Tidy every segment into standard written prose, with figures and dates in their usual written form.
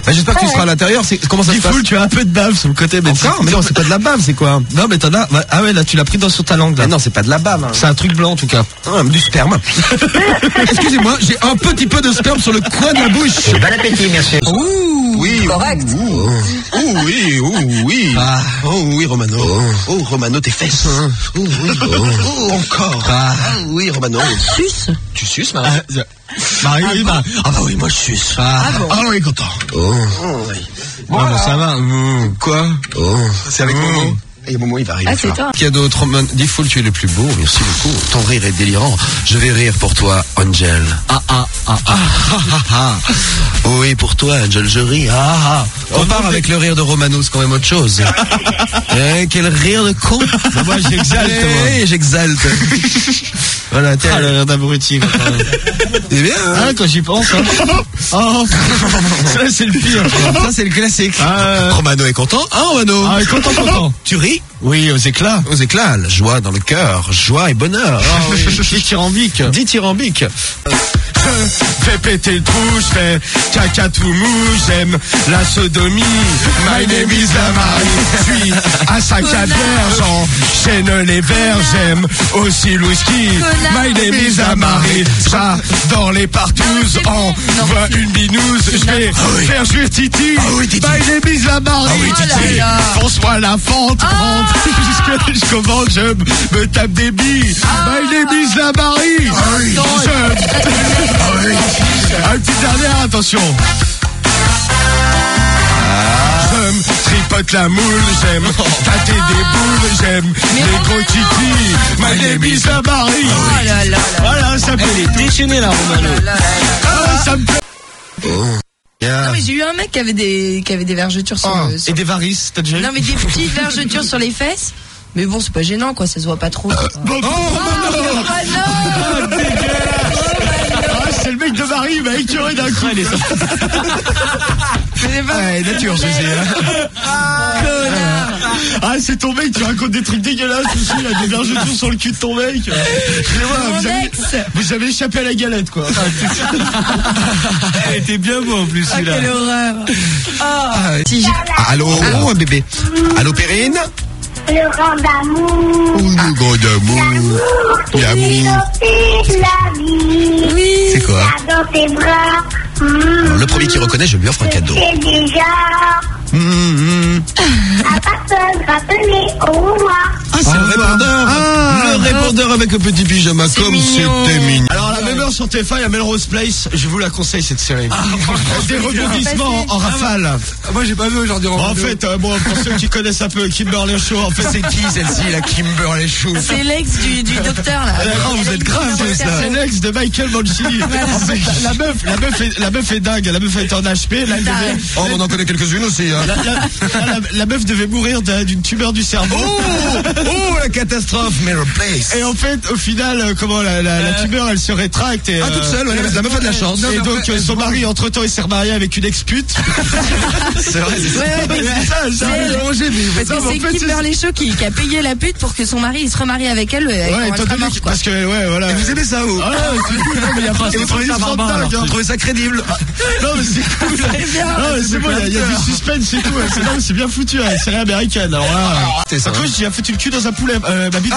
Bah, j'espère que tu seras à l'intérieur. Comment ça se passe? Tu as un peu de bave sur le côté, mais encore, mais non, c'est pas de la bave, c'est quoi? Non, mais t'en as. Ah ouais, là, tu l'as pris sur ta langue, là. Mais non, c'est pas de la bave. Hein. C'est un truc blanc, en tout cas. Ah, du sperme. Excusez-moi, j'ai un petit peu de sperme sur le coin de la bouche. Bon appétit, merci. Ouh, oui. Correct. Oui. Ah. Oh oui, Romano. Oh, Romano, tes fesses. Oh oui. Oh, encore. Ah oui, Romano. Suce. Tu suces, Marie? Marie, oui, bah. Ah bah oui, moi je suce. Ah bon. Ah oui, content. Oh oui. Bon, ça va. Quoi? Oh. C'est avec Momo. Et Momo, il va arriver. Ah, c'est toi. Qui a d'autres? Diffoul, tu es le plus beau. Merci beaucoup. Ton rire est délirant. Je vais rire pour toi, Angel. Oui, pour toi, Angel, je ris. On part avec le rire de Romano, c'est quand même autre chose. Quel rire de con. Moi, j'exalte, moi. J'exalte. Voilà, Ah, le rire d'abruti, quoi. C'est bien, hein? Ah, quand j'y pense, hein. Oh. Ça, c'est le pire, quoi. Ça, c'est le classique. Ah, Romano est content? Hein, Romano? Ah, content. Tu ris? Oui, aux éclats. Aux éclats, la joie dans le cœur, joie et bonheur. Ah oui, dithyrambique. Dithyrambique. Je fais péter le trou, je fais caca tout mou, j'aime la sodomie. My name is Marie. Je suis à sac à bière, j'enchaîne les verres, j'aime aussi le whisky. My name is Marie. J'adore les partouzes, envoie une binouse, je vais faire jouer Titi. My name is Marie. Fonce-moi la fente, rentre jusqu'au ventre, je me tape des billes. My name is Marie. Un petit dernier, attention. Je me tripote la moule, j'aime tâter des boules, j'aime les gros titis. My name is Marie. Oh là là. Voilà, ça peut les déchaîner là, Romano. Ça me plaît. Non mais j'ai eu un mec qui avait des vergetures sur le... Et des varices, t'as déjà eu? Non mais des petites vergetures sur les fesses. Mais bon, c'est pas gênant quoi, ça se voit pas trop. C'est le mec de Marie, il m'a écœuré d'un coup. Nature, je sais. Ah, c'est ton mec, tu racontes des trucs dégueulasses aussi, il y a des vergetures sur le cul de ton mec. Vous avez échappé à la galette, quoi. Elle était bien beau en plus, celui-là. Quelle horreur. Allô, bébé. Allô, Perrine? Le grand d'amour. Le grand d'amour. L'amour. C'est la vie. Oui. C'est quoi? Dans tes bras. Alors, le premier qui reconnaît, je lui offre un cadeau. C'est déjà. À personne, rappelez au revoir. Ah, c'est le répondeur. Le répondeur avec le petit pyjama, C'est comme mignon. c'était mignon. Alors, la même heure sur TF1, il y a Melrose Place. Je vous la conseille, cette série. Des rebondissements en rafale. Moi, j'ai pas vu aujourd'hui. En fait, bon, pour ceux qui connaissent un peu Kimberly Shaw, en fait, c'est qui celle-ci, la Kimberly Shaw? C'est l'ex du docteur là. Vous êtes grave, tous là. c'est l'ex de Michael Mancini. En fait, la meuf est dingue. La meuf est en HP. Là, Oh, on en connaît quelques-unes aussi. Hein. la meuf devait mourir d'une tumeur du cerveau. Oh, la catastrophe, Melrose Place. Et en fait, au final, la tumeur, elle se rétracte. Et, toute seule, la meuf a de la chance. Et donc, son mari, entre-temps, il s'est remarié avec une ex-pute. C'est vrai, c'est ça. C'est ça, Parce que c'est Kimberly Shaw qui a payé la pute pour que son mari il se remarie avec elle. Ouais, étant donné que, parce que, ouais, voilà. Et vous aimez ça, vous? Ah, c'est cool, non, mais il y a pas Et vous trouvez ça barbare, alors? Vous trouvez ça crédible? Non, mais c'est cool. C'est bon, il y a du suspense et tout. C'est bien foutu, hein, série américaine. Alors là, c'est ça. par contre, j'ai foutu le cul dans un poulet. Ma bite.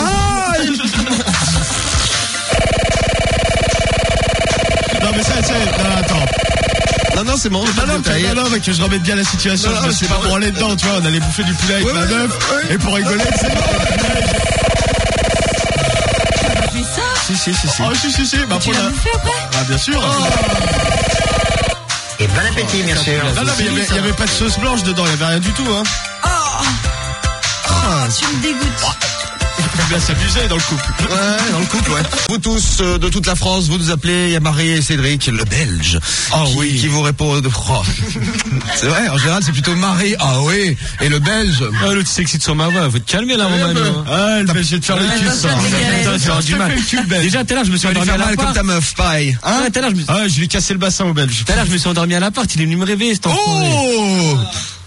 Non, mais ça, non, attends. Non, c'est bon. Non, mais que je remette bien la situation. Je me suis pas branlé dedans, tu vois. On allait bouffer du poulet avec ma meuf. Et pour rigoler, c'est bon. Si. Oh, si. Bah, Tu l'as bouffé après? Ah, bien sûr. Et bon appétit, bien sûr. Non, mais il y avait pas de sauce blanche dedans. Il y avait rien du tout, hein. Tu me dégoûtes. faut bien s'amuser dans le couple. Ouais, dans le couple, ouais. Vous tous, de toute la France, vous nous appelez, il y a Marie et Cédric, le Belge. Qui vous répondent. Oh. C'est vrai, en général, c'est plutôt Marie, ah oui, et le Belge. Ah, l'autre sexy de son maman, faut te calmer là, Romano. Ah, le Belge, je vais te faire le cul, ça. tu vas du mal. Déjà, tout à l'heure, je me suis endormi à mal l'appart. comme ta meuf, pareil. Hein? Tout à l'heure, je lui ai cassé le bassin au Belge. Tout à l'heure, je me suis endormi à l'appart, il est venu me réveiller, cet enfoiré. Oh!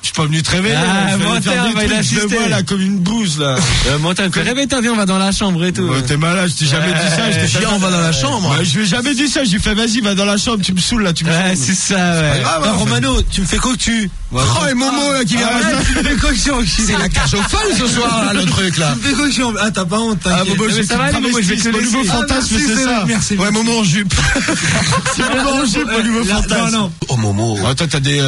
suis pas venu te réveiller. Ah, Montagne, on va y je vois là comme une bouse là. Montagne, réveille-toi, viens, on va dans la chambre et tout. Ouais, t'es malade, je t'ai jamais dit ça. Je t'ai on va dans la chambre. Ouais, je lui ai jamais dit ça. Je lui ai fait vas-y, va dans la chambre, tu me saoules là, tu me saoules. Ouais, c'est ça, ouais. Ah, Romano, tu me fais cocu. Oh, et Momo là qui vient c'est la cage aux folles ce soir là, le truc là. Tu me fais cocu. Ah, t'as pas honte, Ah, Momo, ça va, Momo, je vais te mon nouveau laisser. fantasme, c'est ça. Merci. Ouais, Momo en jupe. C'est Momo en jupe, mon nouveau fantasme. Non. Oh, Momo. Ah, toi, t'as des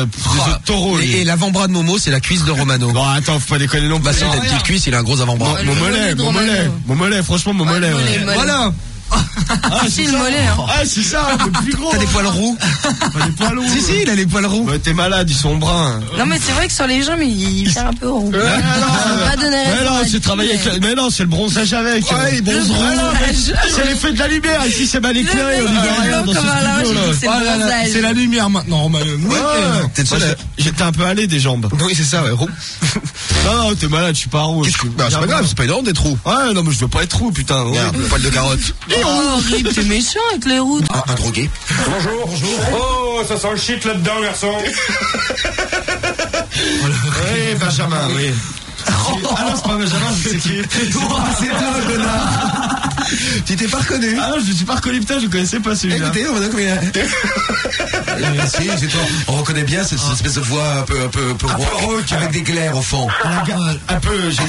taureaux. Et l'avant-bras de Momo, c'est la cuisse de Romano. Bon, attends, faut pas déconner non plus. Bah, si, il a une petite cuisse, il a un gros avant-bras. Mon mollet, franchement, mon mollet. Voilà. Ah, si, le mollet, hein. Ah, c'est ça, le plus gros. T'as des poils roux? Des poils roux. Si, il a les poils roux. Ouais, t'es malade, ils sont bruns. Non, mais c'est vrai que sur les jambes, il fait un peu roux. Pas c'est travaillé avec. Mais non, c'est le bronzage avec. Ouais, les bronzerons. C'est l'effet de la lumière. Ici, c'est mal éclairé. On y voit rien dans ce studio-là. C'est la lumière maintenant, Romano. T'es seul. J'étais un peu allé des jambes. Oui, c'est ça, ouais, roux. Non, t'es malade, je suis pas roux. Bah, c'est pas grave, c'est pas énorme d'être roux. Ouais, non, mais je veux pas être roux, putain. Poil de carotte. Oh, horrible, t'es méchant avec les routes. Un drogué. Bonjour. Oh, ça sent le shit là-dedans, garçon. Oui, Benjamin, oui. Ah non, c'est pas Benjamin, c'est qui? C'est toi, connard. Tu t'es pas reconnu? Ah non, je me suis pas reconnu, putain, je connaissais pas celui-là. Écoutez, on va dire combien. Si, c'est toi. On reconnaît bien cette espèce de voix un peu rauque avec des glaires au fond. Un peu, j'ai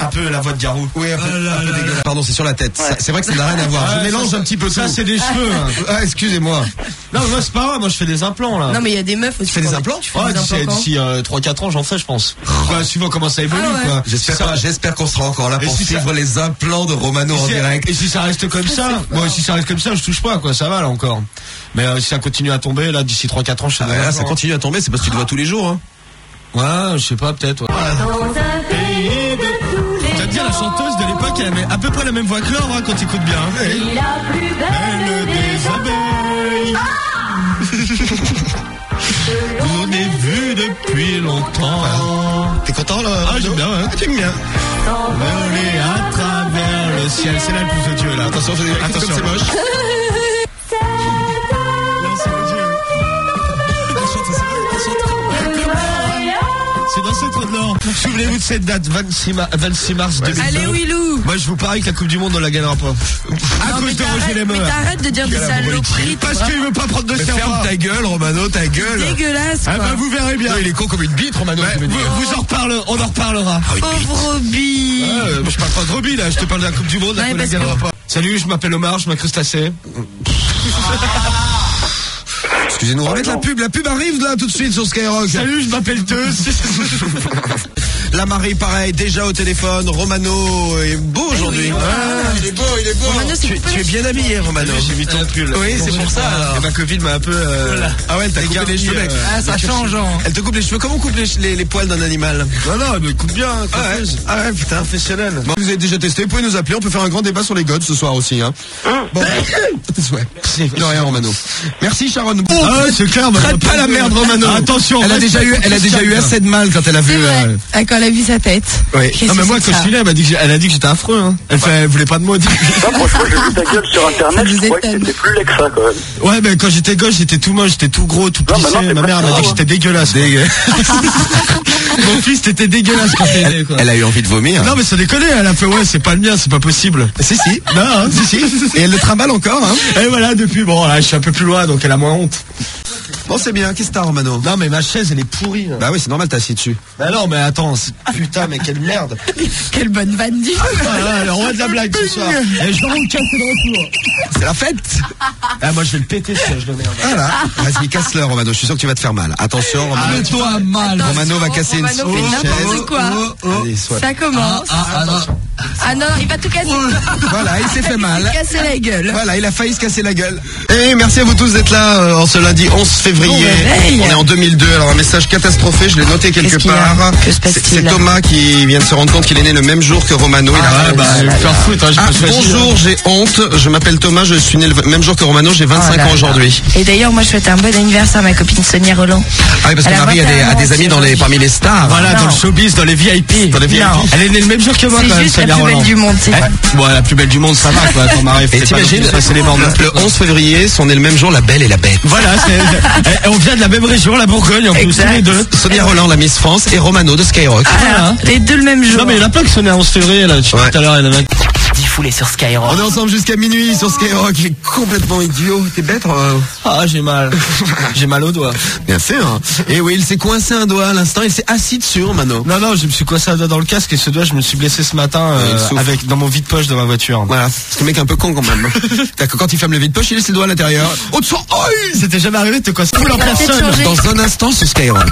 un peu la voix de Garou. Oui, un peu dégueulasse. Pardon, c'est sur la tête. C'est vrai que ça n'a rien à voir. Je mélange un petit peu ça, tout. c'est des cheveux. Ah, excusez-moi. Non, moi, c'est pas grave, moi, je fais des implants, là. Non, mais il y a des meufs aussi. Tu fais des implants? Ouais, d'ici 3-4 ans, j'en fais, je pense. Ouais, suivant comment ça évolue, quoi. J'espère qu'on sera encore là pour si suivre les implants de Romano en direct. Et si ça reste comme ça, moi, si ça reste comme ça, je touche pas, quoi, ça va, là, encore. Mais si ça continue à tomber, là, d'ici 3-4 ans, je sais pas. Là, ça continue à tomber, c'est parce que tu te vois tous les jours, hein. Ouais, je sais pas, peut-être, ouais. T'as dit, la chanteuse de l'époque, elle avait à peu près la même voix que Laure, hein, quand t'écoutes bien. Belle des abeilles. On est vu depuis longtemps. T'es content, là? Ah, j'aime bien, ouais. Tu aimes bien. Voler à travers le ciel. C'est là le plus odieux, là. Attention, c'est moche. C'est dans cette route-là. Souvenez-vous de cette date, 26 mars 2002. Allez, Willou. Moi, je vous parie que la Coupe du Monde, on la gagnera pas. À cause de Roger Lemaire. Mais t'arrêtes de dire des saloperies. Parce qu'il veut pas prendre de Ferme ta gueule, Romano, ta gueule. Dégueulasse, Ah quoi. bah, vous verrez bien. Non, il est con comme une bite, Romano. On en reparlera. Pauvre Roby. Je parle pas de Roby, là. Je te parle de la Coupe du Monde. Ouais, On la parce gagnera que- pas. Salut, je m'appelle Omar, je m'accruste assez. Excusez-nous, on va mettre la pub arrive là tout de suite sur Skyrock. Salut, je m'appelle Teus. La Marie, pareil, déjà au téléphone. Romano est beau aujourd'hui. Il est beau. Romano, c'est Tu es bien habillé, Romano. J'ai mis ton pull. Oui, c'est pour ça. Et ma copine m'a un peu. Ah ouais, elle t'a coupé les cheveux, mec. Ah, ça change, hein. Elle te coupe les cheveux. Comment on coupe les poils d'un animal? Non, mais coupe bien. Ah ouais, putain. Professionnel. Bon, vous avez déjà testé, vous pouvez nous appeler, on peut faire un grand débat sur les godes ce soir aussi, hein. Bon. Ouais. De rien, Romano. Merci, Sharon. Ah, c'est clair. Traite pas la merde, Romano. Attention. Elle a déjà eu assez de mal quand elle a vu. C'est vrai. Quand elle a vu sa tête. Oui. Qu'est-ce Non, mais que moi, c'est quand je suis là, elle a dit que j'étais affreux, hein. Elle voulait pas de mots. Non, franchement, j'ai vu ta gueule sur internet, je croyais que t'étais plus laid que ça, quand même. Ouais, mais quand j'étais gosse, j'étais tout moche, j'étais tout gros, tout Non, plissé. maintenant, t'es Ma mère pas m'a dit que ça, j'étais dégueulasse. Mon fils, t'étais dégueulasse quand t'étais, quoi. Elle a eu envie de vomir. Non, mais ça déconne, elle a fait, ouais, c'est pas le mien, c'est pas possible. Si. Non, hein, si. Et elle le trimballe encore, hein. Et voilà, depuis, bon, là, je suis un peu plus loin, donc elle a moins honte. Bon, c'est bien. Qu'est-ce que t'as, Romano? Non, mais ma chaise, elle est pourrie, là. Bah oui, c'est normal, t'as assis dessus. Bah non, mais attends, putain, mais quelle merde. Quelle bonne vanne du. Ah, le roi de la blague ce soir. Et je vais vous casser de retour. C'est la fête. Ah, moi, je vais le péter, ce siège de merde. Voilà. Vas-y, casse-le, Romano. Je suis sûr que tu vas te faire mal. Attention, Romano. Toi, mal. Romano va casser une Romano fait chaise. n'importe quoi. Allez, soit. Ça commence. Ah non, il va tout casser. Voilà, il s'est fait mal. Il va casser la gueule. Voilà, il a failli se casser la gueule. Et merci à vous tous d'être là en ce lundi 11 février. réveil. On est en 2002. Alors un message catastrophé, je l'ai noté quelque Qu'est-ce qu'il y a? part. Que se passe-t-il? C'est Thomas qui vient de se rendre compte qu'il est né le même jour que Romano. Il a je vais me faire foutre, hein, je peux choisir. bonjour, j'ai honte. Je m'appelle Thomas, je suis né le même jour que Romano, j'ai 25 ans aujourd'hui. Et d'ailleurs, moi, je souhaite un bon anniversaire à ma copine Sonia Roland. Ah oui, parce que Elle a Marie a des amis parmi les stars. Voilà, Non. dans le showbiz, dans les VIP. Dans les VIP. Non. Elle est née le même jour que moi, quand C'est même, juste la Sonia plus belle Roland. du monde, c'est Ouais. Bon, la plus belle du monde, ça va, quoi. Ton mari Et fait pas t'imagines, non plus passer les bornes. le 11 février sont nés le même jour la Belle et la Bête. Voilà, On vient de la même région, la Bourgogne, en plus, tous les deux. Sonia Roland, la Miss France, et Romano de Skyrock. Voilà, les deux le même jour. Non, mais il y en a plein qui sont nés à 11 février, là. Tout à l'heure, il y en a. Diffoulé sur Skyrock. On est ensemble jusqu'à minuit sur Skyrock. Il est complètement idiot. T'es bête, Ah, j'ai mal. J'ai mal au doigt. Bien sûr. Et oui, il s'est coincé un doigt à l'instant. Il s'est assis dessus, Romano. Non, je me suis coincé un doigt dans le casque et ce doigt, je me suis blessé ce matin dans mon vide-poche de ma voiture. Voilà. C'est un mec un peu con quand même. Quand il ferme le vide-poche, il laisse le doigt à l'intérieur. Oh, de sang. Oh, c'était jamais arrivé de te coincer en personne. Dans un instant sur Skyrock.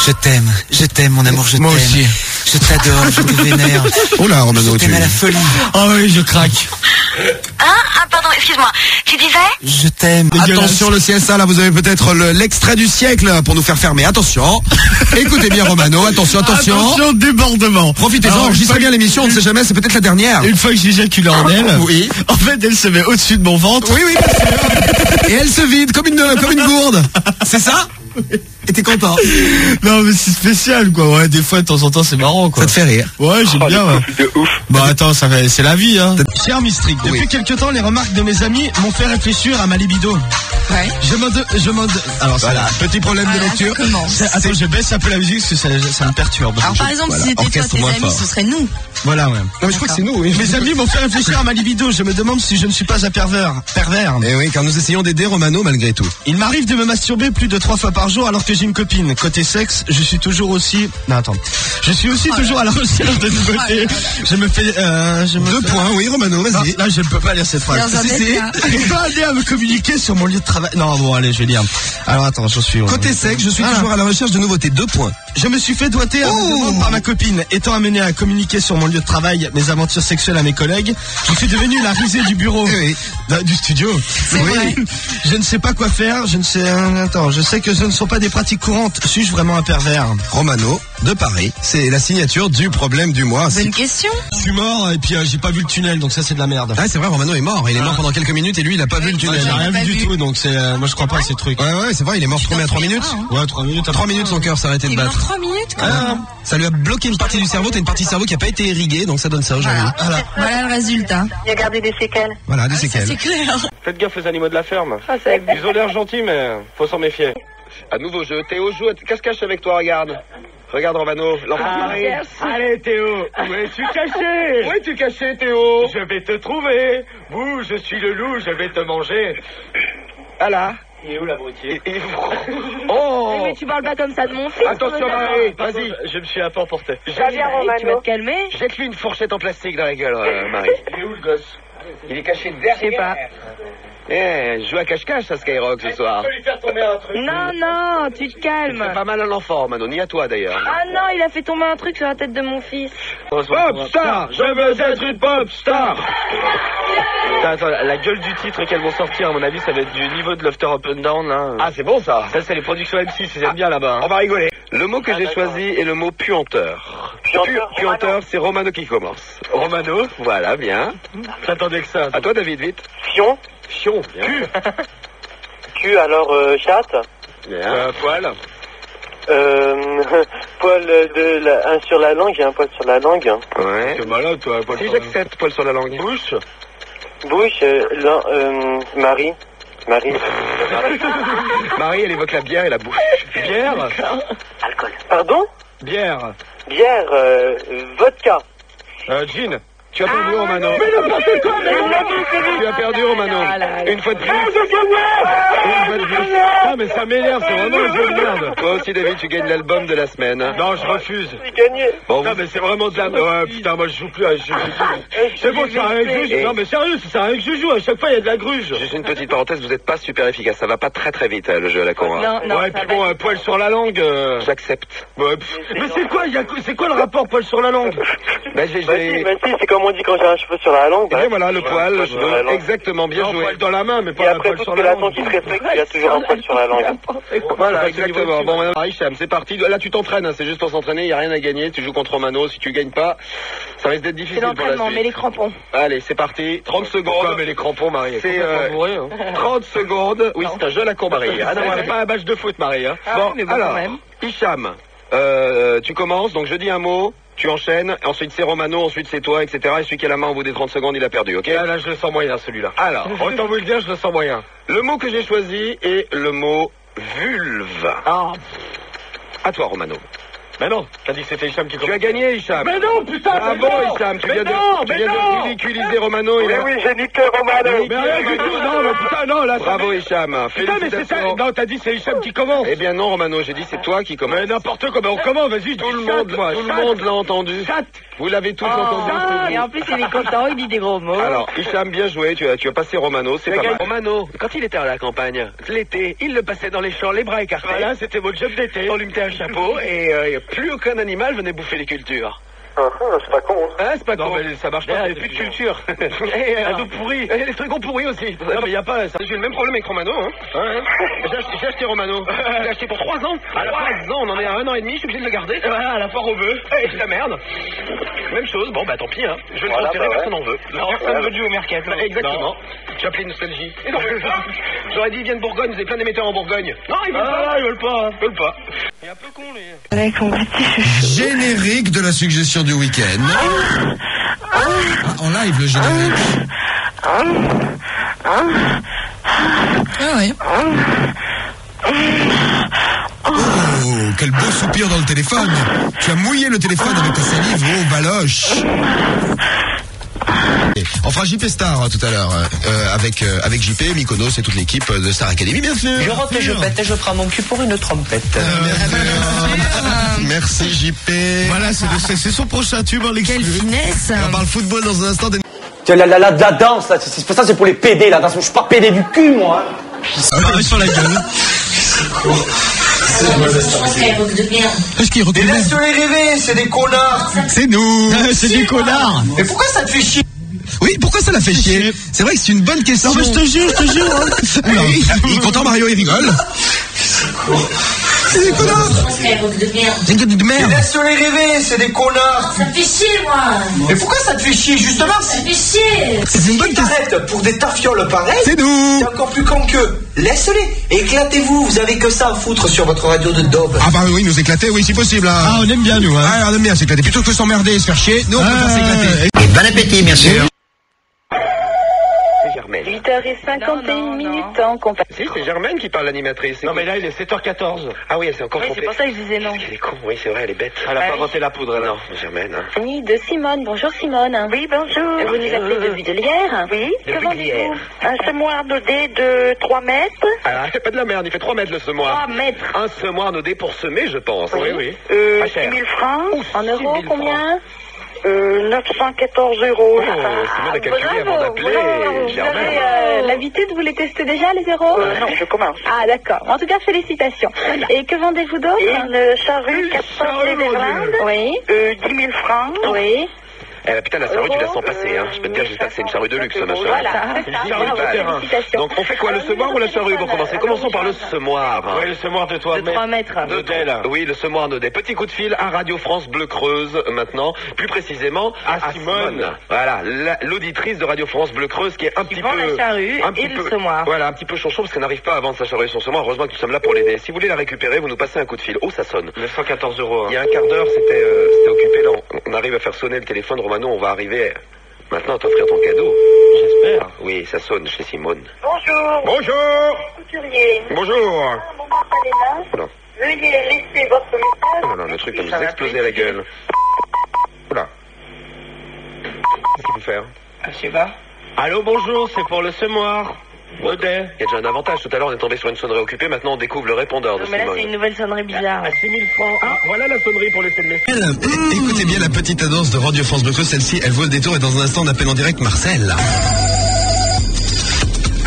Je t'aime, mon amour, je t'aime. Moi aussi. Je t'adore, je te vénère. Oh là, Romano, je t'aime à la folie. Oh oui, je craque. Pardon, excuse-moi. Tu disais? Je t'aime. Attention, le CSA, là, vous avez peut-être l'extrait du siècle pour nous faire fermer. Attention. Écoutez bien, Romano. Attention. Attention, débordement. Profitez-en, enregistrez bien l'émission, on ne sait jamais, c'est peut-être la dernière. Une fois que j'éjacule en elle, oui. En fait, elle se met au-dessus de mon ventre. Oui, bien sûr. Et elle se vide comme une gourde. C'est ça? Et t'es content? Non, mais c'est spécial, quoi. Ouais, des fois, de temps en temps, c'est marrant, quoi. Ça te fait rire? Ouais, j'aime bien, ouais. De ouf. Bah, attends, c'est la vie, hein. Cher Mistrick, depuis quelques temps, les remarques de mes amis m'ont fait réfléchir à ma libido. Ouais. Alors, voilà, petit problème de lecture. Attends, je baisse un peu la musique parce que ça me perturbe. Alors, par exemple, si c'était toi, tes amis, ce serait nous. Voilà, ouais. Non, mais je crois que c'est nous, oui. Mes amis m'ont fait réfléchir à ma libido. Je me demande si je ne suis pas un pervers. Eh oui, car nous essayons d'aider Romano malgré tout. Il m'arrive de me masturber plus de 3 fois par jour alors que j'ai une copine. Côté sexe, je suis toujours aussi... Non, attends. Je suis aussi toujours à la recherche de nouveautés. Je me fais... 2 points, oui, Romano, vas-y. Là, je ne peux pas lire cette phrase. Il va aller à me communiquer sur mon lieu de travail. Non, bon, allez, je vais lire. Alors, attends, j'en suis... Côté sexe, je suis toujours à la recherche de nouveautés. 2 points. Je me suis fait doigter à ma demande par ma copine. Étant amené à communiquer sur mon lieu de travail mes aventures sexuelles à mes collègues, je suis devenu la risée du bureau. Du studio. Oui. Je ne sais pas quoi faire, je sais que ce ne sont pas des pratiques courantes. Suis-je vraiment un pervers? Romano, de Paris, c'est la signature du problème du mois. Bonne question. Je suis mort et puis j'ai pas vu le tunnel, donc ça c'est de la merde. Ah, c'est vrai, Romano est mort. Il est mort pendant quelques minutes et lui, il a pas vu le tunnel. J'ai rien vu du tout, donc moi je crois pas à ces trucs. Ouais, c'est vrai, il est mort combien, 3 minutes? Ouais, 3 minutes. 3 minutes, son cœur s'est arrêté de battre. Il est mort 3 minutes, quand même. Ça lui a bloqué une partie du cerveau. T'as une partie du cerveau qui a pas été irriguée, donc ça donne ça aujourd'hui. Voilà le résultat. Il a gardé des séquelles. Voilà, des séquelles. C'est clair. Faites gaffe aux animaux de la ferme. Ils ont l'air gentils, mais faut s'en méfier. À nouveau jeu. Théo joue. Cache-cache avec toi, regarde. Regarde Romano, l'enfant de Marie. Allez Théo, où es-tu caché? Où es-tu caché, Théo? Je vais te trouver. Bouh, je suis le loup, je vais te manger. Ah là. Il est où l'abruti? Oh! Mais tu parles pas comme ça de mon fils. Attention Marie, vas-y. Je me suis un peu emporté. Va bien Romano. Tu vas te calmer? Jette-lui une fourchette en plastique dans la gueule, Marie. Il est où le gosse? Il est caché derrière. Je sais pas. Je joue à cache-cache à Skyrock ce soir. Tu peux lui faire tomber un truc. Non, tu te calmes. C'est pas mal à l'enfant, Manon, ni à toi d'ailleurs. Ah non, il a fait tomber un truc sur la tête de mon fils. Pop star! Je veux être une pop star! Attends, la gueule du titre qu'elles vont sortir, à mon avis, ça va être du niveau de l'After Up and Down, là. Ah, c'est bon ça! Ça, c'est les productions M6, ils aiment bien là-bas. On va rigoler. Le mot que j'ai choisi est le mot puanteur. Puanteur, c'est Romano qui commence. Romano, voilà, bien. J'attendais que ça. À toi, David, vite. Fion. Fion, bien. Q, alors chatte. Bien. Poil. Poil sur la langue, j'ai un poil sur la langue. Ouais. T'es malade, toi. Si j'accepte, poil sur la langue. Bouche. Bouche, Marie. Marie, elle évoque la bière et la bouche. Bière. Alcool. Pardon? Bière. Bière, vodka. Gin. Tu as perdu, Romano. Tu as perdu, Romano. Une fois de plus. Ah, mais ça m'énerve, c'est vraiment un jeu de merde. Toi aussi, David, tu gagnes l'album de la semaine. Non, je refuse. J'ai gagné. Bon, Non, mais c'est vraiment de la... Ouais, putain, moi, je joue plus. C'est bon, ça sert à rien que je joue. Non, mais sérieux, ça sert à rien que je joue. À chaque fois, il y a de la gruge. Juste une petite parenthèse, vous n'êtes pas super efficace. Ça va pas très très vite, le jeu à la con. Hein. Non, Ouais, puis bon, poil sur la langue. J'accepte. Ouais, mais c'est quoi, c'est quoi le rapport poil sur la langue? Bah, Si, c'est comme on dit quand j'ai un cheveu sur la langue. Eh bien voilà, le poil, le sur la cheveu, langue. exactement, bien Non, joué. poil dans la main, mais Et pas un après poil toute sur la relation langue. qui se respecte, il y a toujours un poil sur la langue. Voilà, exactement. Bon, maintenant, Hicham, c'est parti. Là, tu t'entraînes, hein, c'est juste pour s'entraîner, il n'y a rien à gagner. Tu joues contre Romano, si tu gagnes pas, ça risque d'être difficile C'est pour la l'entraînement, suite. mais les crampons. Allez, c'est parti. 30 secondes. Pourquoi, mais les crampons, Marie? C'est complètement bourré, hein. 30 secondes. Oui, c'est un jeu à la con, Marie. Ah non, c'est pas un match de foot, Marie. Hein. Ah, mais bon, alors, quand même. Hicham, tu commences, donc je dis un mot. tu enchaînes, ensuite c'est Romano, ensuite c'est toi, etc. Et celui qui a la main au bout des 30 secondes, il a perdu, ok? Là, je le sens moyen, celui-là. Alors, Autant vous le dire, je le sens moyen. le mot que j'ai choisi est le mot vulve. Ah. À toi, Romano. Mais non, t'as dit que c'était Hicham qui Tu as gagné, Hicham. Mais non, putain, Bravo, Hicham. Tu viens de ridiculiser Romano. Oui, oui, j'ai niqué Romano. Mais rien du tout, non, mais putain, non, là, Bravo, Hicham. Putain, mais c'est ça. Félicitations. Non, t'as dit c'est Hicham qui commence. Eh bien non, Romano, j'ai dit c'est toi qui commence. Mais n'importe quoi, on commence, vas-y, Tout le monde l'a entendu. Vous l'avez tous entendu. Et en plus, il est content, il dit des gros mots. Alors, Hicham, bien joué, tu as passé Romano, c'est pas mal. Romano, quand il était à la campagne, l'été, il le passait dans les champs, les bras écartés. Voilà, c'était votre job d'été. On lui mettait un chapeau et plus aucun animal venait bouffer les cultures. C'est pas con. Hein, c'est pas Non, con. mais ça marche pas, Il c'est n'y a plus de culture. Un doux pourri. Et les trucs ont pourri aussi. Non, mais il n'y a pas... J'ai eu le même problème avec Romano, hein. J'ai acheté Romano. Je l'ai acheté pour 3 ans. À la 3 ans, on en est à 1 an et demi, je suis obligé de le garder. Voilà, à la foire aux bœufs. Et c'est la merde. Même chose, bon bah tant pis, hein. Je vais le Voilà, transférer, bah ouais. personne n'en veut. Non, personne ne veut du au mercat. Bah, exactement. Tu as appelé Nostalgie. J'aurais dit, ils viennent de Bourgogne, vous avez plein d'émetteurs en Bourgogne. Non, ils veulent pas. Ils veulent pas. Ils veulent pas. Il est un peu con, lui. Avec son petit chouchou. Générique de la suggestion du week-end. Ah, en live le générique. Ah ouais. Oh, quel beau soupir dans le téléphone. Tu as mouillé le téléphone avec ta salive, oh baloche. On fera JP Star tout à l'heure avec JP, Mykonos et toute l'équipe de Star Academy, bien sûr. Je rentre et je pète et je prends mon cul pour une trompette. Merci JP. Voilà, c'est son prochain tube en Quelle l'exclu. finesse. On parle football dans un instant. La danse, là, c'est ça, c'est pour les PD, la danse. Je suis pas PD du cul, moi. Sur la gueule. Est-ce qu'il recule? Laisse-les rêver, c'est des connards. C'est nous. C'est des connards. Mais pourquoi ça te fait chier? Oui, pourquoi ça l'a fait chier? C'est vrai que c'est une bonne question. Non mais je te jure. Hein. Alors, il est content, Mario, il rigole. C'est des connards. C'est une de merde. Laisse-les rêver, c'est des connards. Ça me fait chier, moi. Mais pourquoi ça te fait chier, justement? Ça me fait chier. C'est une bonne question. T'arrêtes pour des tafioles pareilles. C'est nous. T'es encore plus con qu'eux. Laisse-les, éclatez-vous, vous avez que ça à foutre sur votre radio de daube. Ah bah oui, nous éclater, oui, si possible. Hein. Ah, on aime bien nous. Hein. Ah, on aime bien s'éclater. Plutôt que s'emmerder et se faire chier, nous on préfère s'éclater. Et bon appétit, bien sûr. C'est Germaine. 8h51 minutes en compagnie. Si, c'est Germaine qui parle l'animatrice. Non, mais là, il est 7h14. Ah oui, elle s'est encore Oui, trompée. c'est pour ça que je disais non. Elle est con, oui, c'est vrai, elle est bête. Elle a pas inventé la poudre, Non, Germaine. Hein. Oui, de Simone. Bonjour Simone. Oui, bonjour. Vous nous appelez de Villelière. Oui. De Que vendez-vous? Villelière. Un semoir nodé de 3 mètres. Ah, c'est pas de la merde, il fait 3 mètres le semoir. 3 mètres. Un semoir nodé pour semer, je pense. Oui, oui. Pas cher. 6 000 francs. Ouh, En 6 euros, 000 combien 914 euros. Oh, c'est bien de calculer avant d'appeler, Vous Germaine. avez l'habitude, vous les testez déjà les zéros Non, je commence. Ah d'accord. En tout cas, félicitations. Et que vendez-vous d'autre? Une charrue, 400 lait d'Irlande. Oui. 10 000 francs. Oui. Eh la putain, la charrue, tu la sens passer, hein. Je peux te dire, j'espère que c'est une charrue de luxe, machin. Voilà, c'est ça. Charrue de terrain. Félicitations. Donc, on fait quoi, le semoir ou la charrue pour commencer? Commençons par le semoir. Oui, le semoir de toi. De 3 mètres. De Del. Oui, le semoir nodé. Petit coup de fil à Radio France Bleu Creuse, maintenant. Plus précisément, à Simone. Voilà, l'auditrice de Radio France Bleu Creuse qui est un petit vend peu... la charrue et le semoir. Voilà, un petit peu chonchon parce qu'elle n'arrive pas à vendre sa charrue et son semoir. Heureusement que nous sommes là pour l'aider. Si vous voulez la récupérer, vous nous passez un coup de fil. Oh, ça sonne. 914 euros. Il y a un quart d'heure, c'était occupé. Là, on arrive à faire sonner le téléphone. Romano, on va arriver maintenant à t'offrir ton cadeau. J'espère. Oui, ça sonne chez Simone. Bonjour. Bonjour. Couturier. Bonjour. Oula. Veuillez laisser votre message. Oh là là, le truc va nous exploser à la gueule. Oula. Qu'est-ce qu'il faut faire? Je sais pas. Allô, bonjour, c'est pour le semoir. Nodé. Il y a déjà un avantage. Tout à l'heure, on est tombé sur une sonnerie occupée. Maintenant, on découvre le répondeur de Mais là, c'est une Simone. nouvelle sonnerie bizarre. À 6 000 francs. Ah, voilà la sonnerie pour laisser le message. Écoutez bien la petite annonce de Radio France Bleu Creuse, celle-ci, elle vaut le détour et dans un instant, on appelle en direct Marcel.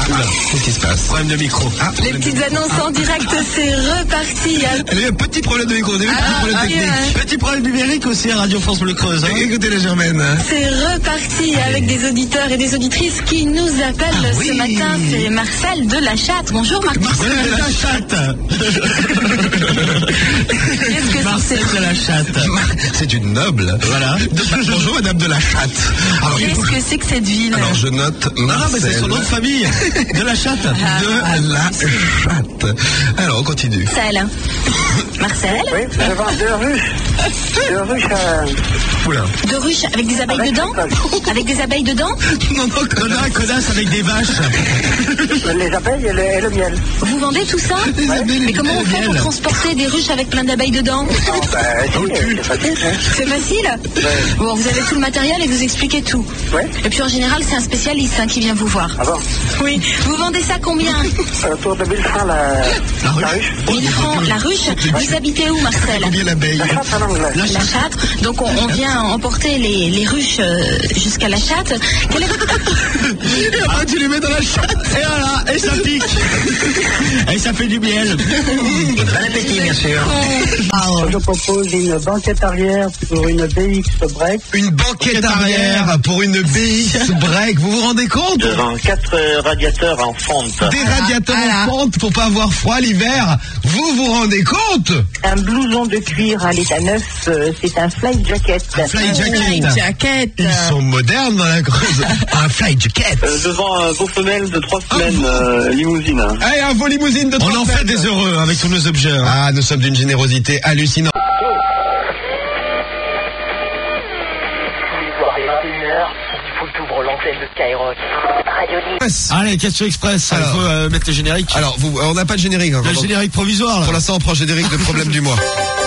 Oula, qu'est-ce qui se passe? Problème de micro. Ah, Les petites annonces en direct, c'est reparti. elle a eu un petit problème de micro, on a eu un petit problème technique. Petit problème numérique aussi à Radio France Bleu Creuse. Hein. Écoutez la Germaine. C'est reparti avec des auditeurs et des auditrices qui nous appellent ce matin. C'est Marcel de la Chatte. Bonjour Marcel. Marcel de la chatte. Qu'est-ce que Marcel de la chatte. C'est une noble. Voilà. Bonjour Madame de la Chatte. Alors, Qu'est-ce que c'est que cette ville? alors je note Ah, Marcel. mais c'est son nom de famille. De la chatte. De la Chatte. Alors on continue. Celle. Marcel? Oui, je vends 2 ruches. 2 ruches Oula. 2 ruches avec des abeilles dedans? Avec des abeilles dedans? Non, connasse avec des vaches. Les abeilles et le miel. Vous vendez tout ça? Mais comment on fait pour transporter des ruches avec plein d'abeilles dedans? C'est facile. C'est facile? Bon, vous avez tout le matériel et vous expliquez tout. Oui. Et puis en général, c'est un spécialiste qui vient vous voir. Ah bon? Oui. Vous vendez ça combien? Autour de 1000 francs la ruche. 1000 francs la ruche? Vous habitez où, Marcel? Combien l'abeille? La chatte en anglais. La Châtre. Donc on vient emporter les ruches jusqu'à la Châtre. Quel est Et après tu les mets dans la chatte. Et voilà, et ça pique. Et ça fait du miel. Bon appétit, bien sûr. Je propose une banquette arrière pour une BX break. Une banquette arrière pour une BX break. Vous vous rendez compte? Je vends 4 radiateurs en fonte. Des radiateurs en fonte pour pas avoir froid l'hiver. Vous vous rendez compte? Un blouson de cuir à l'état neuf, c'est un fly jacket. Un fly jacket. Ils sont modernes dans la Creuse. Un fly jacket. Je vends un beau femelle de 3 semaines, limousine. Allez, un beau limousine de 3 On en fait des heureux avec tous nos objets. Ah, nous sommes d'une générosité hallucinante. Allez, question express. Alors, il faut mettre le générique. Alors, on n'a pas de générique encore. Le générique provisoire. Là. Pour l'instant, on prend générique de problème du mois.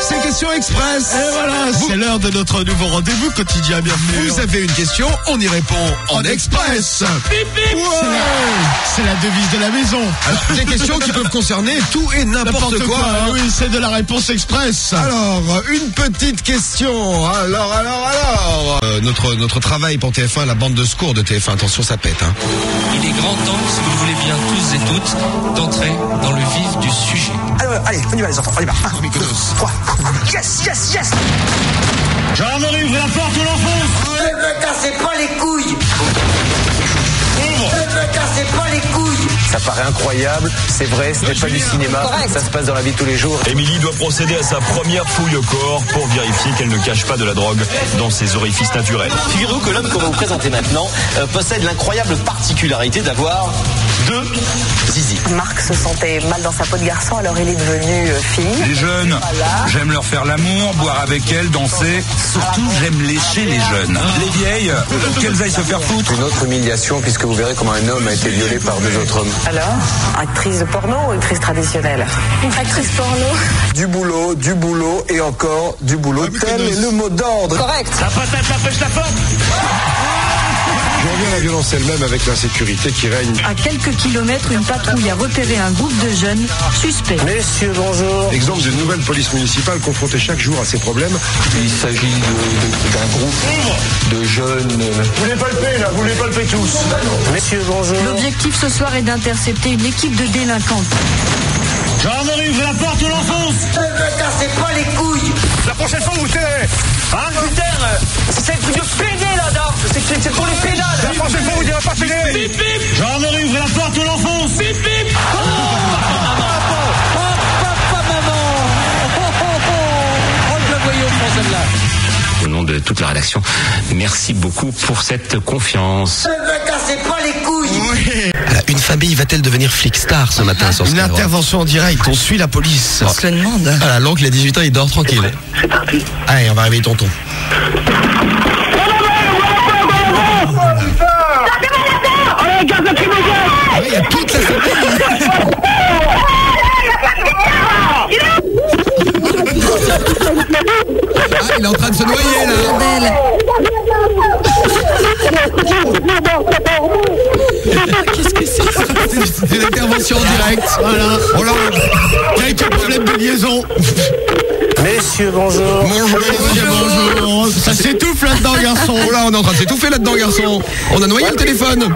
C'est question express. Et voilà, c'est l'heure de notre nouveau rendez-vous quotidien. Bienvenue. Vous avez une question, on y répond en express. C'est la devise de la maison. Alors, des questions qui peuvent concerner tout et n'importe quoi. Hein. Oui, c'est de la réponse express. Alors, une petite question. Alors. Notre travail pour TF1, la bande de secours de TF1. Attention, ça pète. Hein. Il est grand temps, si vous le voulez bien tous et toutes, d'entrer dans le vif du sujet. Alors, allez, on y va les enfants, on y va. 1, 2, 3. Yes. Gendarmerie, ouvrez la porte, on l'enfonce. Ne me cassez pas les couilles. Ne me cassez pas les couilles. Ça paraît incroyable, c'est vrai, ce n'est pas du cinéma, ça se passe dans la vie de tous les jours. Émilie doit procéder à sa première fouille au corps pour vérifier qu'elle ne cache pas de la drogue dans ses orifices naturels. Figurez-vous que l'homme qu'on va vous présenter maintenant possède l'incroyable particularité d'avoir 2 zizi. Marc se sentait mal dans sa peau de garçon, alors il est devenu fille. Les jeunes, j'aime leur faire l'amour, boire avec elles, danser. Surtout, j'aime lécher les jeunes. Les vieilles, qu'elles aillent se faire foutre. Une autre humiliation, puisque vous verrez comment un homme a été violé par 2 autres hommes. Alors, actrice de porno ou actrice traditionnelle? Actrice porno. Du boulot et encore du boulot. Tel est le mot d'ordre. Correct. La patate, la pêche, la forme. J'en reviens à la violence elle-même avec l'insécurité qui règne. À quelques kilomètres, une patrouille a repéré un groupe de jeunes suspects. Messieurs, bonjour. Exemple d'une nouvelle police municipale confrontée chaque jour à ces problèmes. Il s'agit d'un groupe de jeunes... Vous les palpez là, vous les palpez tous. Messieurs, bonjour. L'objectif ce soir est d'intercepter une équipe de délinquants. Gendarmerie, ouvrez la porte, on l'enfonce. Ne me cassez pas les couilles. La prochaine fois, vous tirez. Ah putain, c'est un truc de pédé là-dedans. C'est pour les pédales. La prochaine fois, vous direz pas pédé. Gendarmerie, ouvrez la porte, on l'enfonce. Bip, bip. Au nom de toute la rédaction, merci beaucoup pour cette confiance. Ne me cassez pas les couilles. Oui. Une famille va-t-elle devenir flic star ce matin sur Une intervention en direct, on suit la police. On se le demande. Voilà, l'oncle il a 18 ans, il dort tranquille. C'est parti. Allez, on va réveiller tonton. Il y a toute la famille. Ah, il est en train de se noyer là. Qu'est-ce que c'est? C'est une intervention en direct. Voilà. On l'a. Quelques problèmes de liaison. Messieurs, bonjour. Bonjour. Ça s'étouffe là-dedans, garçon. Oh là, on est en train de s'étouffer là-dedans, garçon. On a noyé le téléphone.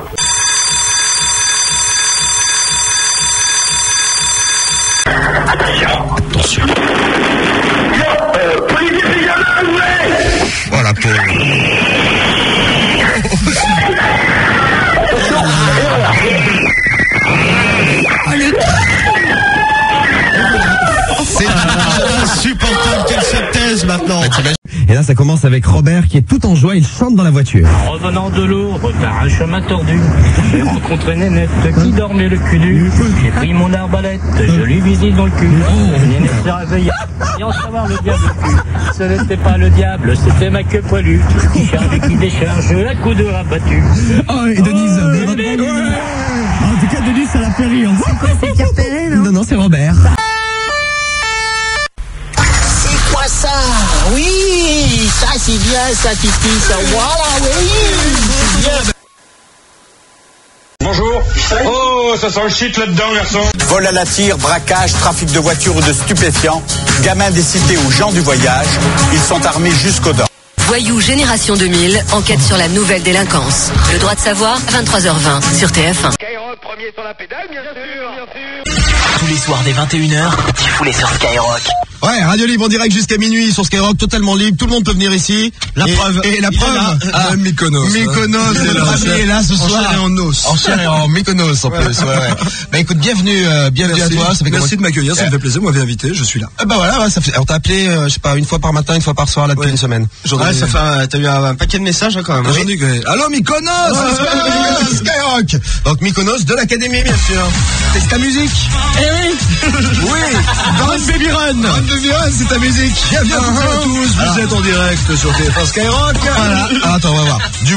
Attention. Voilà, Paul. C'est insupportable qu'elle se taise maintenant. Et là, ça commence avec Robert qui est tout en joie, il chante dans la voiture. En revenant de l'eau, par un chemin tordu, j'ai rencontré Nénette qui dormait le cul nu. J'ai pris mon arbalète, je lui visite dans le cul. Nénette s'est réveillée, et en savoir le diable cul. Ce n'était pas le diable, c'était ma queue poilue, qui charge et qui décharge à coup de rabattu. Oh, et Denise, en tout cas, Denise, ça l'a fait rire. C'est quoi, c'est Pierre Perret, non? Non, c'est Robert. C'est quoi ça? Oui, ça c'est bien, ça Titi, ça, voilà, oui, c'est bien. Bonjour. Oh, ça sent le shit là-dedans, garçon. Vol à la tire, braquage, trafic de voitures ou de stupéfiants, gamins des cités ou gens du voyage, ils sont armés jusqu'aux dents. Voyou Génération 2000, enquête sur la nouvelle délinquance. Le droit de savoir, 23h20 sur TF1. Skyrock, premier sur la pédale, bien sûr. Tous les soirs dès 21h, Tifoulé sur Skyrock. Ouais, Radio Libre en direct jusqu'à minuit sur Skyrock, totalement libre, tout le monde peut venir ici. La preuve. Et la preuve. Mykonos. Mykonos, est là ce soir. En chair et en os. En chair et en Mykonos en plus, ouais. Bah écoute, bienvenue à toi. Merci de m'accueillir, ça me fait plaisir, vous m'avez invité, je suis là. Bah voilà, ouais, on t'a appelé, je sais pas, une fois par matin, une fois par soir, là, depuis une semaine. Ouais, ça fait, t'as eu un paquet de messages, hein, quand même. Oui. Allô, Mykonos! Skyrock! Donc, Mykonos de l'Académie, bien sûr. C'est ta musique. Eh oui! Oui! Run Baby Run! Run Baby Run, c'est ta musique. Bienvenue à tous, vous êtes en direct sur TF1 Skyrock. Voilà. Attends, on va voir. Du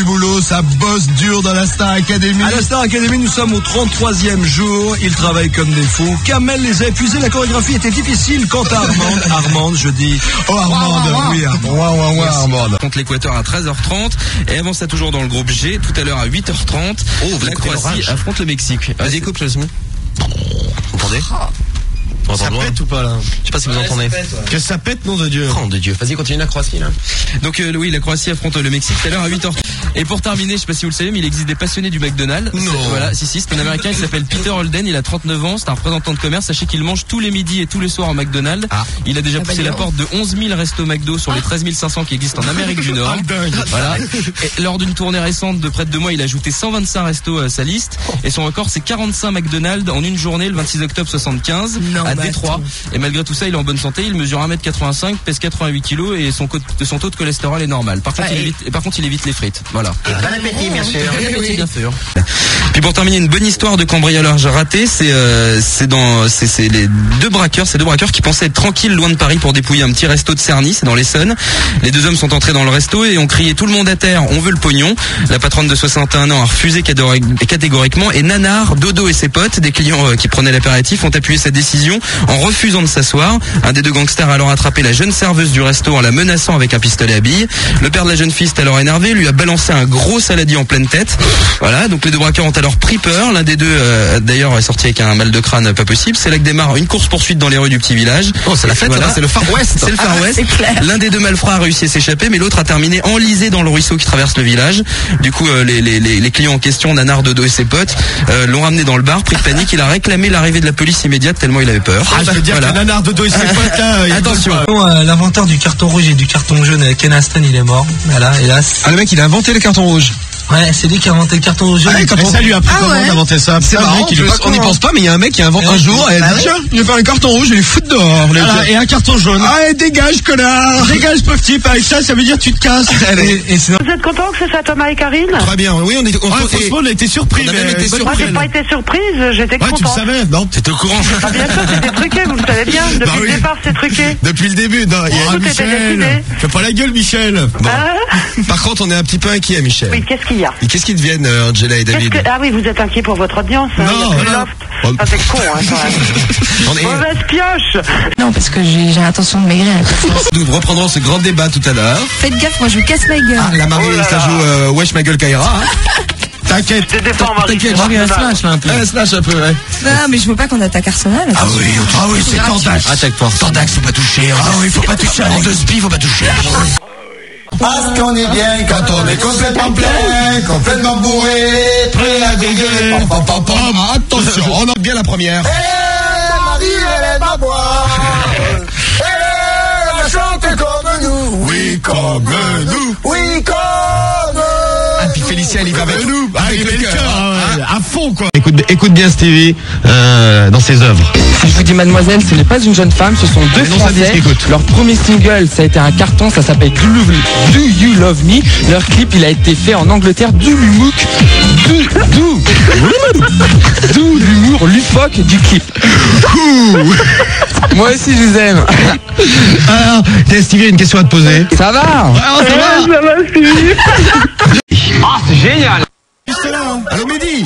boulot, ça bosse dur dans la Star Academy. À la Star Academy, nous sommes au 33e jour. Ils travaillent comme des fous. Kamel les a épuisés. La chorégraphie était difficile. Quant à Armande, je dis. Oh, Armande, oui. Armande. Contre l'Équateur à 13h30. Et avant ça, toujours dans le groupe G, tout à l'heure à 8h30. La Croatie affronte le Mexique. Vas-y, coupe le son. Vous entendez? Ça pète ou pas là? Je sais pas si vous entendez. Que ça pète, nom de Dieu. Oh de Dieu. Vas-y, continue la Croatie là. Donc oui, la Croatie affronte le Mexique tout à l'heure à 8h. Et pour terminer, je sais pas si vous le savez, mais il existe des passionnés du McDonald's. Non. Voilà, si, c'est un Américain qui s'appelle Peter Holden, il a 39 ans, c'est un représentant de commerce. Sachez qu'il mange tous les midis et tous les soirs au McDonald's. Il a déjà poussé la porte de 11 000 restos McDo sur les 13 500 qui existent en Amérique du Nord. Voilà. Et lors d'une tournée récente de près de 2 mois, il a ajouté 125 restos à sa liste. Et son record, c'est 45 McDonald's en une journée le 26 octobre 75 à Détroit. Et malgré tout ça, il est en bonne santé, il mesure 1m85, pèse 88 kg et son taux de cholestérol est normal. Par contre, il évite les frites. Voilà. Et bon appétit, bien sûr. Bon appétit, bien sûr. Puis pour terminer, une bonne histoire de cambriolage raté, c'est les deux braqueurs qui pensaient être tranquilles loin de Paris pour dépouiller un petit resto de Cerny, c'est dans l'Essonne. Les deux hommes sont entrés dans le resto et ont crié tout le monde à terre, on veut le pognon. La patronne de 61 ans a refusé catégoriquement et Nanar, Dodo et ses potes, des clients qui prenaient l'apéritif, ont appuyé sa décision en refusant de s'asseoir. Un des deux gangsters a alors attrapé la jeune serveuse du resto en la menaçant avec un pistolet à billes. Le père de la jeune fille s'est alors énervé, lui a balancé un gros saladier en pleine tête. Voilà, donc les deux braqueurs ont alors pris peur. L'un des deux, d'ailleurs, est sorti avec un mal de crâne pas possible. C'est là que démarre une course-poursuite dans les rues du petit village. Oh, c'est la fête, voilà. C'est le Far West. C'est le Far West. L'un des deux malfrats a réussi à s'échapper, mais l'autre a terminé enlisé dans le ruisseau qui traverse le village. Du coup, les clients en question, Nanar, Dodo et ses potes, l'ont ramené dans le bar. Pris de panique, il a réclamé l'arrivée de la police immédiate tellement il avait peur. Je veux dire que Nanar, Dodo et ses potes là, attention. L'inventeur du carton rouge et du carton jaune, Ken Aston, il est mort. Voilà, hélas. Le mec, il a inventé le carton rouge. Ouais, c'est lui qui a inventé le carton rouge. Ça lui a pris comment d'inventer ça? C'est marrant, on n'y pense pas, mais il y a un mec qui invente un jour, et tiens, il va faire un carton rouge, je vais les foutre dehors. Et un carton jaune. Ah, dégage, connard! Dégage, pauvre type, avec ça veut dire tu te casses. Vous êtes content que ce soit Thomas et Karine? Très bien, oui, franchement, on a été surpris. Moi, j'ai pas été surprise, j'étais content. Tu le savais? Non, t'étais au courant. Bien sûr, c'était truqué, vous le savez bien. Depuis le départ, c'est truqué. Depuis le début, non. Michel. Fais pas la gueule, Michel. Par contre, on est un petit peu inquiet, Michel. Oui, qu'est-ce qu'il y a? Qu'est-ce qu'ils deviennent, Angela et David? Ah oui, vous êtes inquiet pour votre audience. Non. Ça, c'est con, hein, quand même. Mauvaise pioche. Non, parce que j'ai l'intention de maigrir. Nous reprendrons ce grand débat tout à l'heure. Faites gaffe, moi je vous casse la gueule. La Marie, ça joue Wesh ma gueule Kaira. T'inquiète. T'inquiète, slash là un peu. Slash un peu, ouais. Non, mais je veux pas qu'on attaque Arsenal. Ah oui, c'est Tandax. Attaque-toi. Tandax, faut pas toucher. Ah oui, faut pas toucher. En deux spi, faut pas toucher. Parce qu'on est bien quand on est complètement plein, complètement bourré, prêt à dégueuler. Attention, on a bien la première. Marie, elle aime à boire. Elle chante comme nous. Oui, comme nous. Oui, comme Félicien, il y va avec nous. Avec le cœur, à fond quoi. Écoute bien Stevie dans ses œuvres. Si je vous dis Mademoiselle, ce n'est pas une jeune femme, ce sont deux Français. Leur premier single, ça a été un carton, ça s'appelle Do You Love Me. Leur clip, il a été fait en Angleterre, d'où l'humour lufoque du clip. Moi aussi, je vous aime. Alors, Stevie a une question à te poser. Ça va? Ça va Stevie. Ah, c'est génial. Allô Mehdi?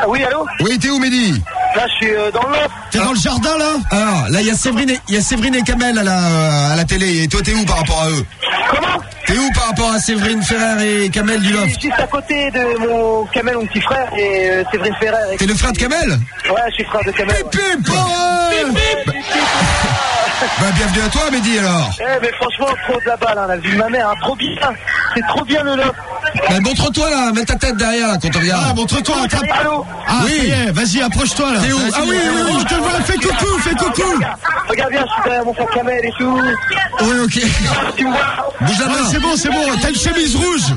Oui, allô? Oui, t'es où Mehdi? Là, je suis dans le loft. T'es dans le jardin là? Alors, là, il y a Séverine et Kamel à la télé. Et toi, t'es où par rapport à eux? Comment? T'es où par rapport à Séverine Ferrer et Kamel du loft? Je suis juste à côté de mon Kamel, mon petit frère, et Séverine Ferrer. T'es le frère de Kamel? Ouais, je suis frère de Kamel. Bah, bienvenue à toi Mehdi alors. Mais franchement, trop de la balle, hein, la vie de ma mère, hein, trop bien. C'est trop bien le loft. Bah, montre-toi là, mets ta tête derrière là, quand on regarde. Ah, montre-toi, attrape. Allô? Ah, oui. Ça y est, vas-y, approche-toi là. T'es où? Ah oui, je te vois, fais coucou. Regarde bien, je suis derrière mon frère Kamel et tout. Oui, ok. Tu me vois? Bouge la main. C'est bon, t'as une chemise rouge.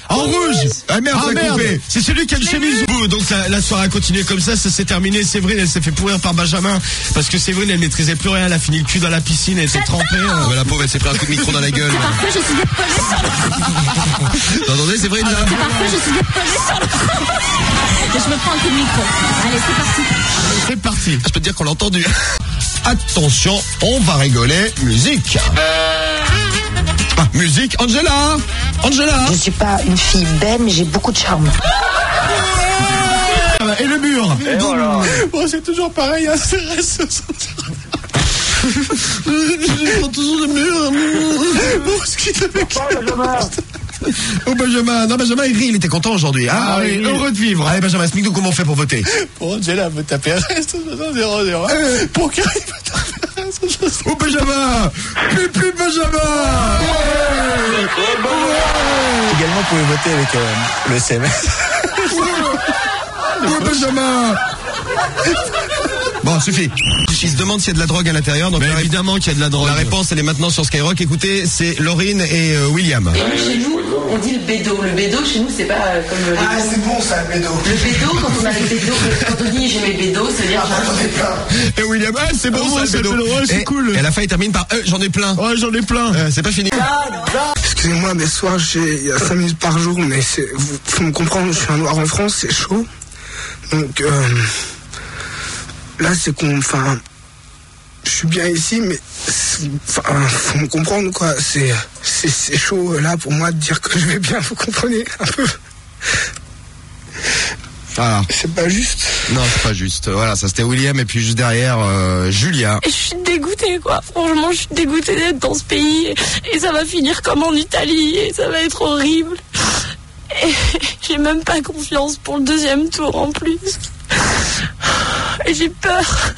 En rouge. Ah merde, coupé. C'est celui qui a une chemise rouge. Donc la soirée a continué comme ça s'est terminé. Séverine, elle s'est fait pourrir par Benjamin parce que Séverine, elle maîtrisait plus rien. Elle a fini le cul dans la piscine, elle était trempée. La pauvre, elle s'est pris un coup de micro dans la gueule. Parfois, je suis décollée sur le... Vous entendez, Séverine là? Parfois, je suis décollée sur le... Je me prends un coup de micro. Allez, c'est parti. Je peux te dire qu'on l'a entendu. Attention, on va rigoler. Musique. Musique, Angela. Je suis pas une fille belle, mais j'ai beaucoup de charme. Et le mur. Et voilà. Bon, c'est toujours pareil, hein, c'est reste. Je prends toujours le mur. Bon, ce qu'il t'avait Oh Benjamin, non Benjamin il rit, il était content aujourd'hui. Ah oui, heureux de vivre. Allez Benjamin, explique-nous comment on fait pour voter. Pour Angela veut taper reste 0-0. Pour Karim veut taper reste 0-0. Oh Benjamin, plus Benjamin. Également, vous pouvez voter avec le SMS. Oh Benjamin. Bon, suffit. Il se demande s'il y a de la drogue à l'intérieur. Donc évidemment qu'il y a de la drogue. La réponse, elle est maintenant sur Skyrock. Écoutez, c'est Laurine et William. Et chez nous, on dit le bédo. Le bédo, chez nous, c'est pas comme le... Ah, c'est bon ça, le bédo. Le bédo, quand on a le bédo, quand on dit j'ai mes bédos, ça veut dire j'en ai plein. Et William, c'est bon ça, le bédo. Ouais, c'est cool. Et la fin, il termine par j'en ai plein. Ouais, j'en ai plein. C'est pas fini. Excusez-moi, mais ce soir, il y a 5 minutes par jour, mais faut me comprendre, je suis un noir en France, c'est chaud. Donc, là, c'est je suis bien ici, mais faut me comprendre, quoi. C'est chaud, là, pour moi, de dire que je vais bien, vous comprenez, un peu. Voilà. C'est pas juste. Non, c'est pas juste. Voilà, ça c'était William, et puis juste derrière, Julia. Je suis dégoûtée, quoi. Franchement, je suis dégoûtée d'être dans ce pays, et ça va finir comme en Italie, et ça va être horrible. Et j'ai même pas confiance pour le deuxième tour, en plus. Et j'ai peur.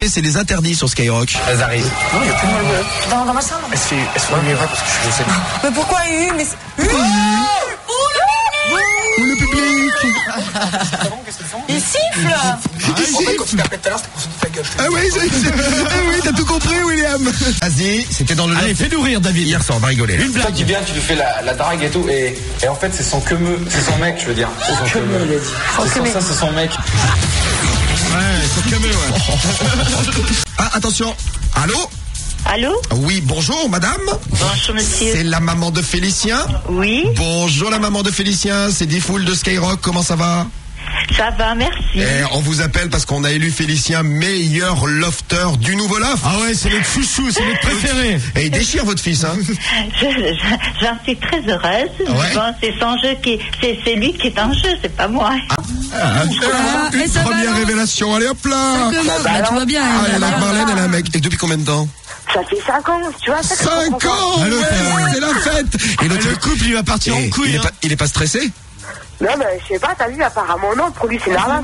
C'est les interdits sur Skyrock. Elles arrivent. Non, il y a plus de mal. Dans ma chambre. Elle se fait mieux parce que je sais pas. Mais pourquoi mais le public. Il siffle. Ah oui, t'as tout compris, William. Vas-y, c'était dans le... Allez, fais-nous rire, David. Hier soir, on va rigoler. Une blague qui vient, tu lui fais la drague et tout, et en fait, c'est son queumeux, c'est son mec, je veux dire. C'est son queumeux, il a dit. C'est son mec. Ouais, son queumeux, ouais. Ah, attention. Allô? Allô? Oui, bonjour, madame. Bonjour, monsieur. C'est la maman de Félicien? Oui. Bonjour, la maman de Félicien. C'est Diffoul de Skyrock. Comment ça va? Ça va, merci. On vous appelle parce qu'on a élu Félicien meilleur lofter du nouveau loft. Ah ouais, c'est notre chouchou, c'est notre préféré. Et il déchire votre fils, hein. J'en suis très heureuse. Ouais. Bon, c'est son jeu c'est lui qui est en jeu, c'est pas moi. Une première révélation. Allez, hop là. Tu vois bien. Allez, la Marlène, elle a un mec. Et depuis combien de temps? Ça fait 5 ans, tu vois. 5 ans. C'est la fête. Et le couple, il va partir en couille. Il est pas stressé? Non, mais je sais pas, t'as vu, apparemment non, pour lui c'est normal.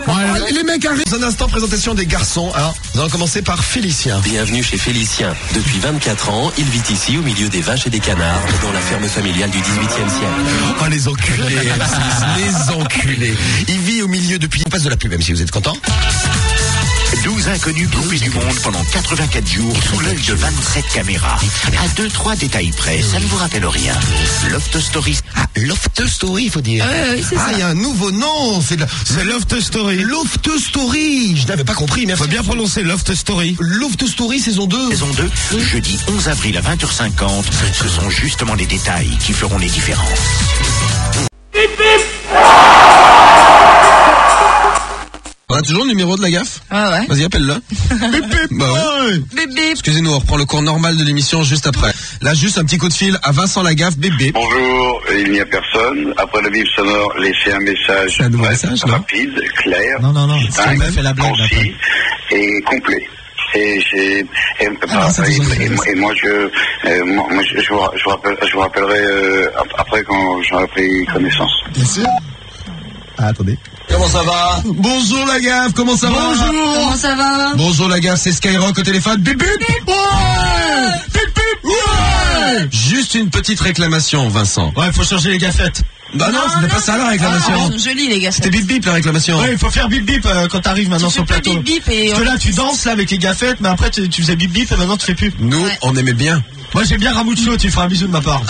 Les mecs arrivent. Dans un instant, présentation des garçons. Alors, nous allons commencer par Félicien. Bienvenue chez Félicien. Depuis 24 ans, il vit ici au milieu des vaches et des canards, dans la ferme familiale du 18e siècle. Oh, les enculés, les enculés. Il vit au milieu depuis... On passe de la pub, même si vous êtes content. 12 inconnus groupés du monde pendant 84 jours sous l'œil de 27 caméras. À 2-3 détails près, ça ne vous rappelle rien. Loft Stories. Loft Story, il faut dire. Oui, c'est ça. Ah, il y a un nouveau nom, c'est Loft Story. Loft Story. Je n'avais pas compris, merci. Faut bien prononcer Loft Story. Loft Story saison 2. Saison 2, jeudi 11 avril à 20h50. Ce sont justement les détails qui feront les différences. On a toujours le numéro de la gaffe? Ah ouais. Vas-y, appelle-le. Bah ouais. Bébé. Excusez-nous, on reprend le cours normal de l'émission juste après. Là, juste un petit coup de fil à Vincent Lagaffe, bébé. Bonjour, il n'y a personne. Après le bip sonore, laissez un message rapide, clair, distinct, concis et complet. Et moi je vous rappellerai après quand j'aurai pris connaissance. Bien sûr. Ah, attendez. Comment ça va? Bonjour la gaffe, comment ça va? Bonjour. Comment ça va? Bonjour la gaffe, c'est Skyrock au téléphone. Bip bip. Ouais. Bip bip. Ouais. Juste une petite réclamation, Vincent. Ouais, faut changer les gaffettes. Bah non, c'était pas ça la réclamation. Ah, joli les gaffettes. C'était bip bip la réclamation. Ouais, il faut faire bip bip quand t'arrives maintenant sur le plateau. Bip bip et parce que là tu danses là avec les gaffettes, mais après tu faisais bip bip et maintenant tu fais plus. Nous, on aimait bien. Moi j'aime bien Ramuccio, tu feras un bisou de ma part.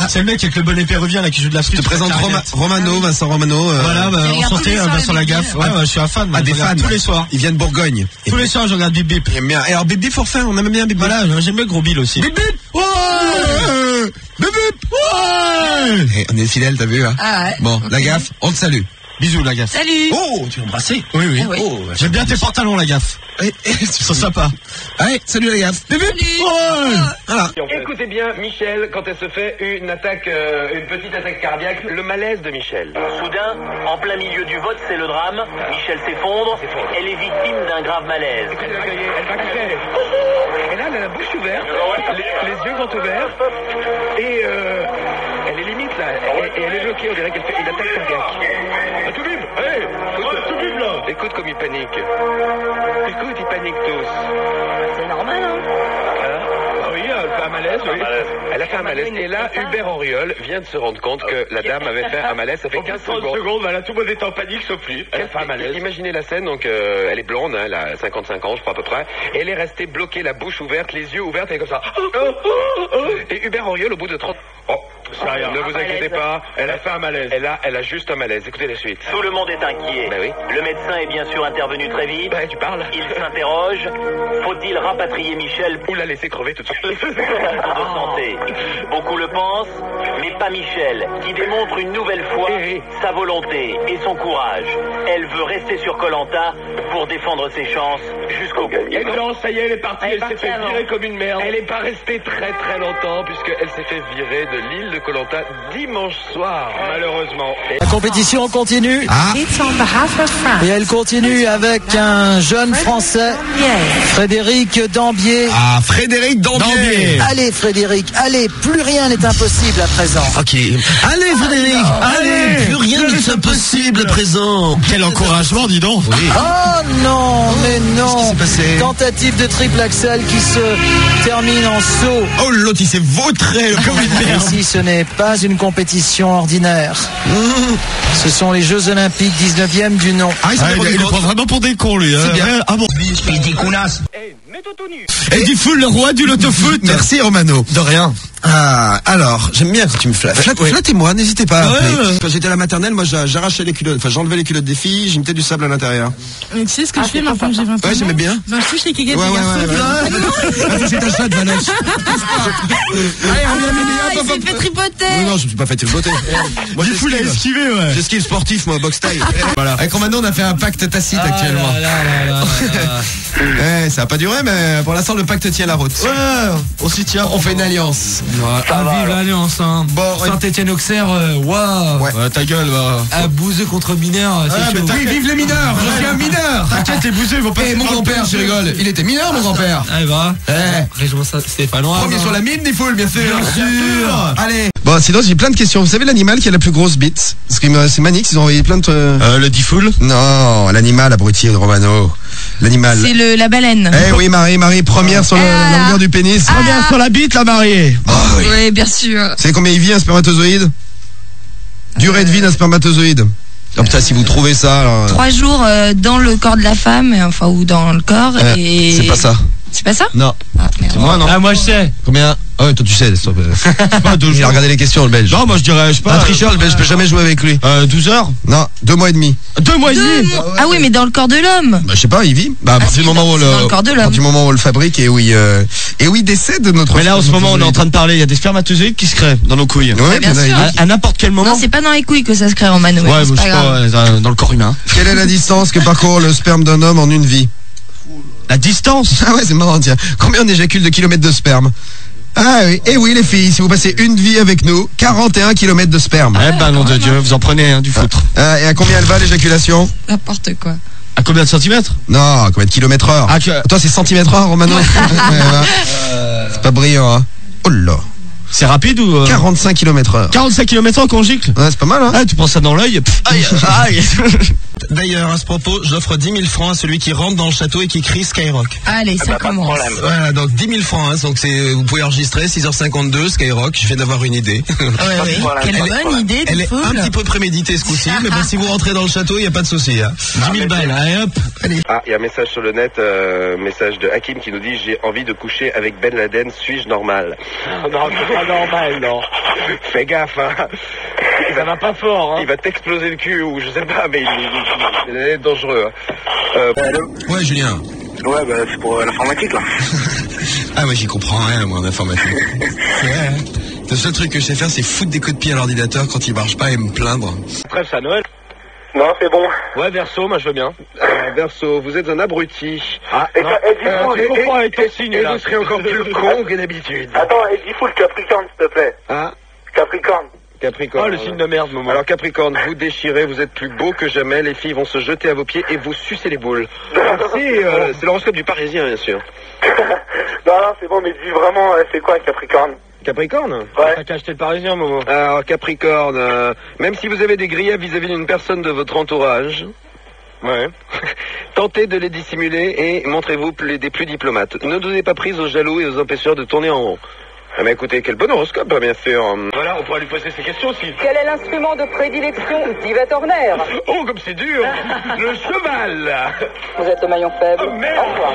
C'est le mec avec le bonnet péruvien là qui joue de la flûte. Je te présente Romano, Vincent Romano. Voilà, enchanté, Vincent Lagaffe. Ouais, je suis un fan. Des fans tous les soirs. Ils viennent de Bourgogne. Tous les soirs je regarde bip bip. J'aime bien. Et alors bip bip forfait, on aime bien bip bip. Voilà, j'aime bien Gros Bill aussi. Bip bip. Ouais. Bip bip. Ouais. Et on est fidèles, t'as vu hein? Ah ouais. Bon, Lagaffe, on te salue. Bisous Lagaffe. Salut. Oh, tu veux embrasser? Oui, oui. Ah oui. Oh, j'aime bien tes pantalons Lagaffe. Ils sont sympas. Allez, salut Lagaffe. Salut. Voilà. Écoutez bien, Michel, quand elle se fait une attaque, une petite attaque cardiaque, le malaise de Michel. Soudain, en plein milieu du vote, c'est le drame. Michel s'effondre. Elle est victime d'un grave malaise. Elle va crier. Et là, elle a la bouche ouverte, les yeux grands ouverts, et elle est limite là, et elle est bloquée, on dirait qu'elle fait une attaque cardiaque. Tout bip, hey, tout bip là. Écoute comme il panique. Écoute, ils paniquent tous. C'est normal, hein? Ah oui, elle fait un malaise, oui. Elle a fait un malaise. Et là, Hubert Auriol vient de se rendre compte que la dame avait fait un malaise. Ça fait 15 secondes. Voilà, tout le monde est en panique, sauf lui. Elle a fait un malaise. Imaginez la scène, donc elle est blonde, hein, elle a 55 ans, je crois à peu près. Et elle est restée bloquée, la bouche ouverte, les yeux ouverts, elle est comme ça. Et Hubert Auriol, au bout de 30... ne vous inquiétez pas, elle a fait un malaise. Elle a juste un malaise. Écoutez la suite. Tout le monde est inquiet. Ben oui. Le médecin est bien sûr intervenu très vite. Ben, tu parles. Il s'interroge. Faut-il rapatrier Michel ou la laisser crever tout de suite? de santé. Beaucoup le pensent, mais pas Michel, qui démontre une nouvelle fois sa volonté et son courage. Elle veut rester sur Koh-Lanta pour défendre ses chances jusqu'au bout. Et non, ça y est, elle est partie. Elle s'est fait virer comme une merde. Elle n'est pas restée très très longtemps puisqu'elle s'est fait virer de l'île de Koh-Lanta dimanche soir, malheureusement. La compétition continue. Et elle continue avec un jeune Français, Frédéric Dambier. Ah, Frédéric Dambier. Allez Frédéric, allez, plus rien n'est impossible à présent. Ok. Allez Frédéric, allez, plus rien n'est impossible à présent. Quel encouragement, dis donc. Oui. Oh non, mais non. Qu'est-ce qui s'est passé? Tentative de triple axel qui se termine en saut. Oh l'autre il s'est vautré comme une merde. Ici ce n'est pas une compétition ordinaire. Ce sont les Jeux Olympiques 19e du nom. Ah, il le prend vraiment pour des cons lui. C'est bien. Ah bon. Il dit connasse. Et du foot, le roi du loto-foot. Merci Romano. De rien. Ah, alors, j'aime bien quand tu me flattes. Flattez-moi, n'hésitez pas. Quand j'étais à la maternelle, moi j'arrachais les culottes, enfin j'enlevais les culottes des filles, j'y mettais du sable à l'intérieur. Tu sais ce que je fais maintenant que j'ai 20 ans? Ouais, j'aimais bien. Je touche les kékés. C'est ta chatte, Vanessa. Allez, il s'est fait tripoter. Non, je me suis pas fait tripoter. Moi, du foot, esquivé, ouais. J'esquive sportif, moi, box taille. Voilà. Avec Romano, on a fait un pacte tacite actuellement. Ça a pas duré, mais pour l'instant, le pacte tient la route. Ouais, on s'y tient. On fait une alliance. Vive l'alliance, hein. Bon, Saint-Étienne-Auxerre, waouh. Ouais, ta gueule, va. À Bouzeux contre mineurs, c'est chaud. Oui, vive les mineurs. Je suis un mineur. T'inquiète, les bouseux, ils vont pas. Et mon grand-père, je rigole. Il était mineur, mon grand-père. Allez, va. Région Stéphanoise. Premier sur la mine des foules, bien sûr. Bien sûr. Allez. Bon, sinon, j'ai plein de questions. Vous savez l'animal qui a la plus grosse bite? Parce que c'est Manix, ils ont envoyé plein de... Le difool? Non, l'animal, abruti de Romano. L'animal. C'est la baleine. Eh oui, Marie, première sur la longueur du pénis. Première sur la bite, la Marie. Oh, oui. Oui, bien sûr. Vous savez combien il vit un spermatozoïde? Durée de vie d'un spermatozoïde. Oh putain, si vous trouvez ça... Alors... 3 jours dans le corps de la femme, enfin, ou dans le corps, et... C'est pas ça. C'est pas ça? Non. C'est moi, non? Ah, moi je sais. Combien? Ah ouais, toi tu sais. Il a regardé les questions, le Belge. Non, moi je dirais, je sais pas. Un tricheur, le Belge, je peux jamais jouer avec lui. 12 heures? Non, 2 mois et demi. 2 mois et demi? Ah oui, mais dans le corps de l'homme. Bah, je sais pas, il vit. Bah, à partir du moment où on le fabrique et où il décède notre. Mais là, en ce moment, on est en train de parler. Il y a des spermatozoïdes qui se créent dans nos couilles. Ouais, bien sûr. À n'importe quel moment. Non, c'est pas dans les couilles que ça se crée en mano. Ouais, je sais pas, dans le corps humain. Quelle est la distance que parcourt le sperme d'un homme en une vie? La distance? Ah ouais, c'est marrant, tiens. Combien on éjacule de kilomètres de sperme? Ah oui, et oui les filles, si vous passez une vie avec nous, 41 km de sperme. Eh ben nom de Dieu, vous en prenez du foutre. Et à combien elle va l'éjaculation? N'importe quoi. À combien de centimètres? Non, combien de kilomètres heure? Toi c'est centimètres heure, Romano. C'est pas brillant, hein. Oh là. C'est rapide ou 45 km/h. 45 km/h qu'on gicle? Ouais, c'est pas mal, hein. Ah, tu prends ça dans l'œil. Aïe, aïe. D'ailleurs, à ce propos, j'offre 10 000 francs à celui qui rentre dans le château et qui crie Skyrock. Allez, ça commence. Voilà, donc 10 000 francs, hein, donc vous pouvez enregistrer 6h52 Skyrock, je viens d'avoir une idée. Oui. Quelle bonne idée. Elle est un petit peu préméditée ce coup-ci, mais bon, si vous rentrez dans le château, il n'y a pas de souci. Hein. 10 000 balles, allez hop. Allez. Ah, il y a un message sur le net, message de Hakim qui nous dit j'ai envie de coucher avec Ben Laden, suis-je normal? Non, c'est pas normal, non. Fais gaffe, hein. Ça va pas fort, hein. Il va t'exploser le cul ou je sais pas, mais il est dangereux. Ouais, Julien. Ouais, bah c'est pour l'informatique là. Ah ouais, j'y comprends rien moi en informatique. C'est vrai, hein. Le seul truc que je sais faire, c'est foutre des coups de pied à l'ordinateur quand il marche pas et me plaindre. Trêve, ça Noël. Non, c'est bon. Ouais, Verseau, moi je veux bien. Verseau, vous êtes un abruti. Ah, non, je comprends avec ton signe là. Vous serez encore plus con que d'habitude. Attends, dis-fou le Capricorne, s'il te plaît. Ah, Capricorne. Capricorne. Oh, le signe de merde, Momo. Alors Capricorne, vous déchirez, vous êtes plus beau que jamais, les filles vont se jeter à vos pieds et vous sucer les boules. C'est l'horoscope du Parisien, bien sûr. Non, c'est bon, mais dis vraiment, c'est quoi Capricorne? Capricorne? Ouais. T'as acheté le Parisien, Momo. Alors Capricorne, même si vous avez des griefs vis-à-vis d'une personne de votre entourage, ouais. tentez de les dissimuler et montrez-vous des plus diplomates. Ne donnez pas prise aux jaloux et aux empêcheurs de tourner en rond. Ah mais écoutez, quel bon horoscope, bien sûr. Voilà, on pourrait lui poser ces questions aussi. Quel est l'instrument de prédilection d'Yvette Horner? Oh, comme c'est dur. Le cheval. Vous êtes le maillon faible. Oh, merde. Au revoir.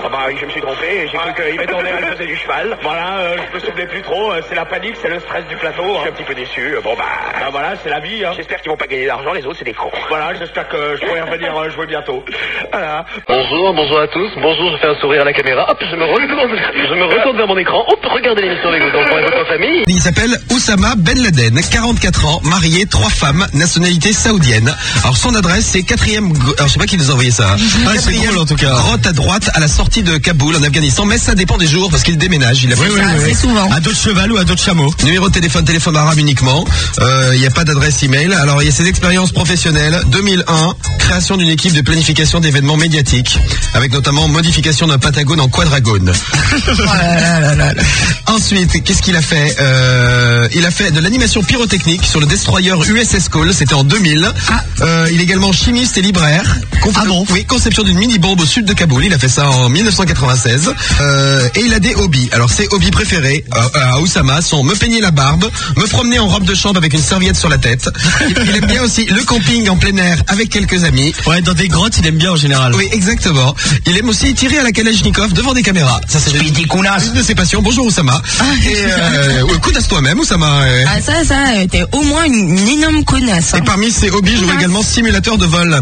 Ah bah oui, je me suis trompé, j'ai cru que Yvette Horner elle faisait du cheval. Voilà, je me souvenais plus trop, c'est la panique, c'est le stress du plateau. Je suis un petit peu déçu, bon bah voilà, c'est la vie. Hein. J'espère qu'ils vont pas gagner d'argent, les autres c'est des cons. Voilà, j'espère que je pourrai revenir jouer bientôt. Voilà. Bonjour à tous, bonjour, je fais un sourire à la caméra, hop, je me retourne vers mon écran, hop, regardez l'émission avec vos enfants et votre famille. Il s'appelle Oussama Ben Laden, 44 ans, marié, 3 femmes, nationalité saoudienne. Alors son adresse c'est 4e, alors je sais pas qui nous a envoyé ça. Ah, c'est cool en tout cas. Grotte à droite à la sortie de Kaboul en Afghanistan, mais ça dépend des jours parce qu'il déménage. Il a fait souvent. À dos de cheval ou à dos de chameau. Numéro de téléphone arabe uniquement. Il n'y a pas d'adresse email. Alors il y a ses expériences professionnelles. 2001, création d'une équipe de planification d'événements médiatiques, avec notamment modification d'un Pentagone en quadragone. Ensuite, qu'est-ce qu'il a fait? Il a fait de l'animation pyrotechnique sur le destroyer USS Cole, c'était en 2000. Il est également chimiste et libraire. Oui, conception d'une mini-bombe au sud de Kaboul. Il a fait ça en 1996. Et il a des hobbies. Alors ses hobbies préférés à Oussama sont me peigner la barbe, me promener en robe de chambre avec une serviette sur la tête. Il aime bien aussi le camping en plein air avec quelques amis. Ouais, dans des grottes, il aime bien en général. Oui, exactement. Il aime aussi tirer à la Kalachnikov devant des caméras. Ça c'est une de ses passions. Bonjour Oussama. Et coudasse toi-même Oussama. Ça, t'es au moins une énorme connasse. Et parmi ses hobbies, je joue également simulateur de vol.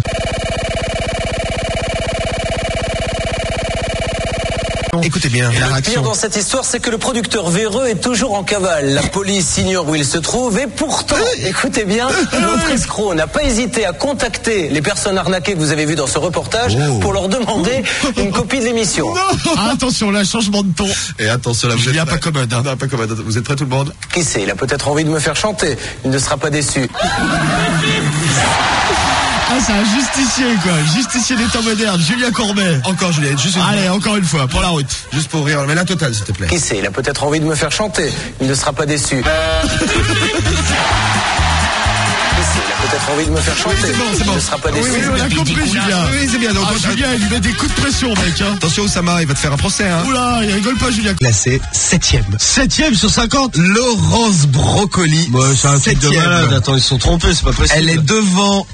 Écoutez bien, la réaction. Le pire dans cette histoire, c'est que le producteur véreux est toujours en cavale. La police ignore où il se trouve et pourtant, écoutez bien, notre escroc n'a pas hésité à contacter les personnes arnaquées que vous avez vues dans ce reportage pour leur demander une copie de l'émission. Attention là, changement de ton. Et attention là, vous êtes pas commode. Hein. Non, pas commode. Vous êtes prêts tout le monde? Qui sait, il a peut-être envie de me faire chanter. Il ne sera pas déçu. Ah, c'est un justicier, quoi. Justicier des temps modernes. Julien Courbet. Encore, Julien. Juste Allez, encore une fois, pour la route. Juste pour rire. Mais la totale, s'il te plaît. Qui sait, il a peut-être envie de me faire chanter. Il ne sera pas déçu. Il a peut-être envie de me faire chanter. C'est bon. Il ne sera pas déçu. Oui, on a compris, Julien. Oui, c'est bien. Donc, Julien, il lui met des coups de pression, mec. Hein. Attention, Oussama, il va te faire un procès. Hein. Oula, il rigole pas, Julien. Classé 7ème. 7ème sur 50. Laurence Brocoli. Ouais, c'est un truc de malade. Attends, ils se sont trompés, c'est pas possible. Elle est devant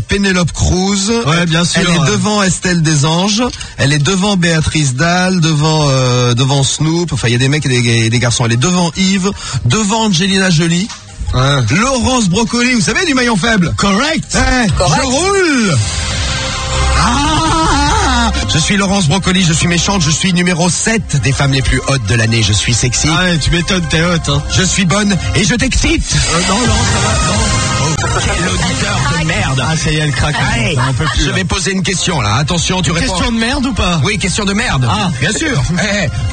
Pénélope Cruz. Ouais, bien sûr. Elle est devant Estelle Desanges. Elle est devant Béatrice Dalle, devant Snoop. Enfin, il y a des mecs et des garçons. Elle est devant Yves, devant Angelina Jolie. Ouais. Laurence Brocoli, vous savez, du maillon faible. Correct. Je roule. Je suis Laurence Brocoli, je suis méchante, je suis numéro 7 des femmes les plus hautes de l'année, je suis sexy. Ah ouais, tu m'étonnes, t'es haute, hein. Je suis bonne et je t'excite. Non, ça va, non. L'auditeur de merde. Ah, ça y est, elle craque. Allez, je vais poser une question là, attention, tu réponds. Question de merde ou pas? Oui, question de merde. Ah, bien sûr.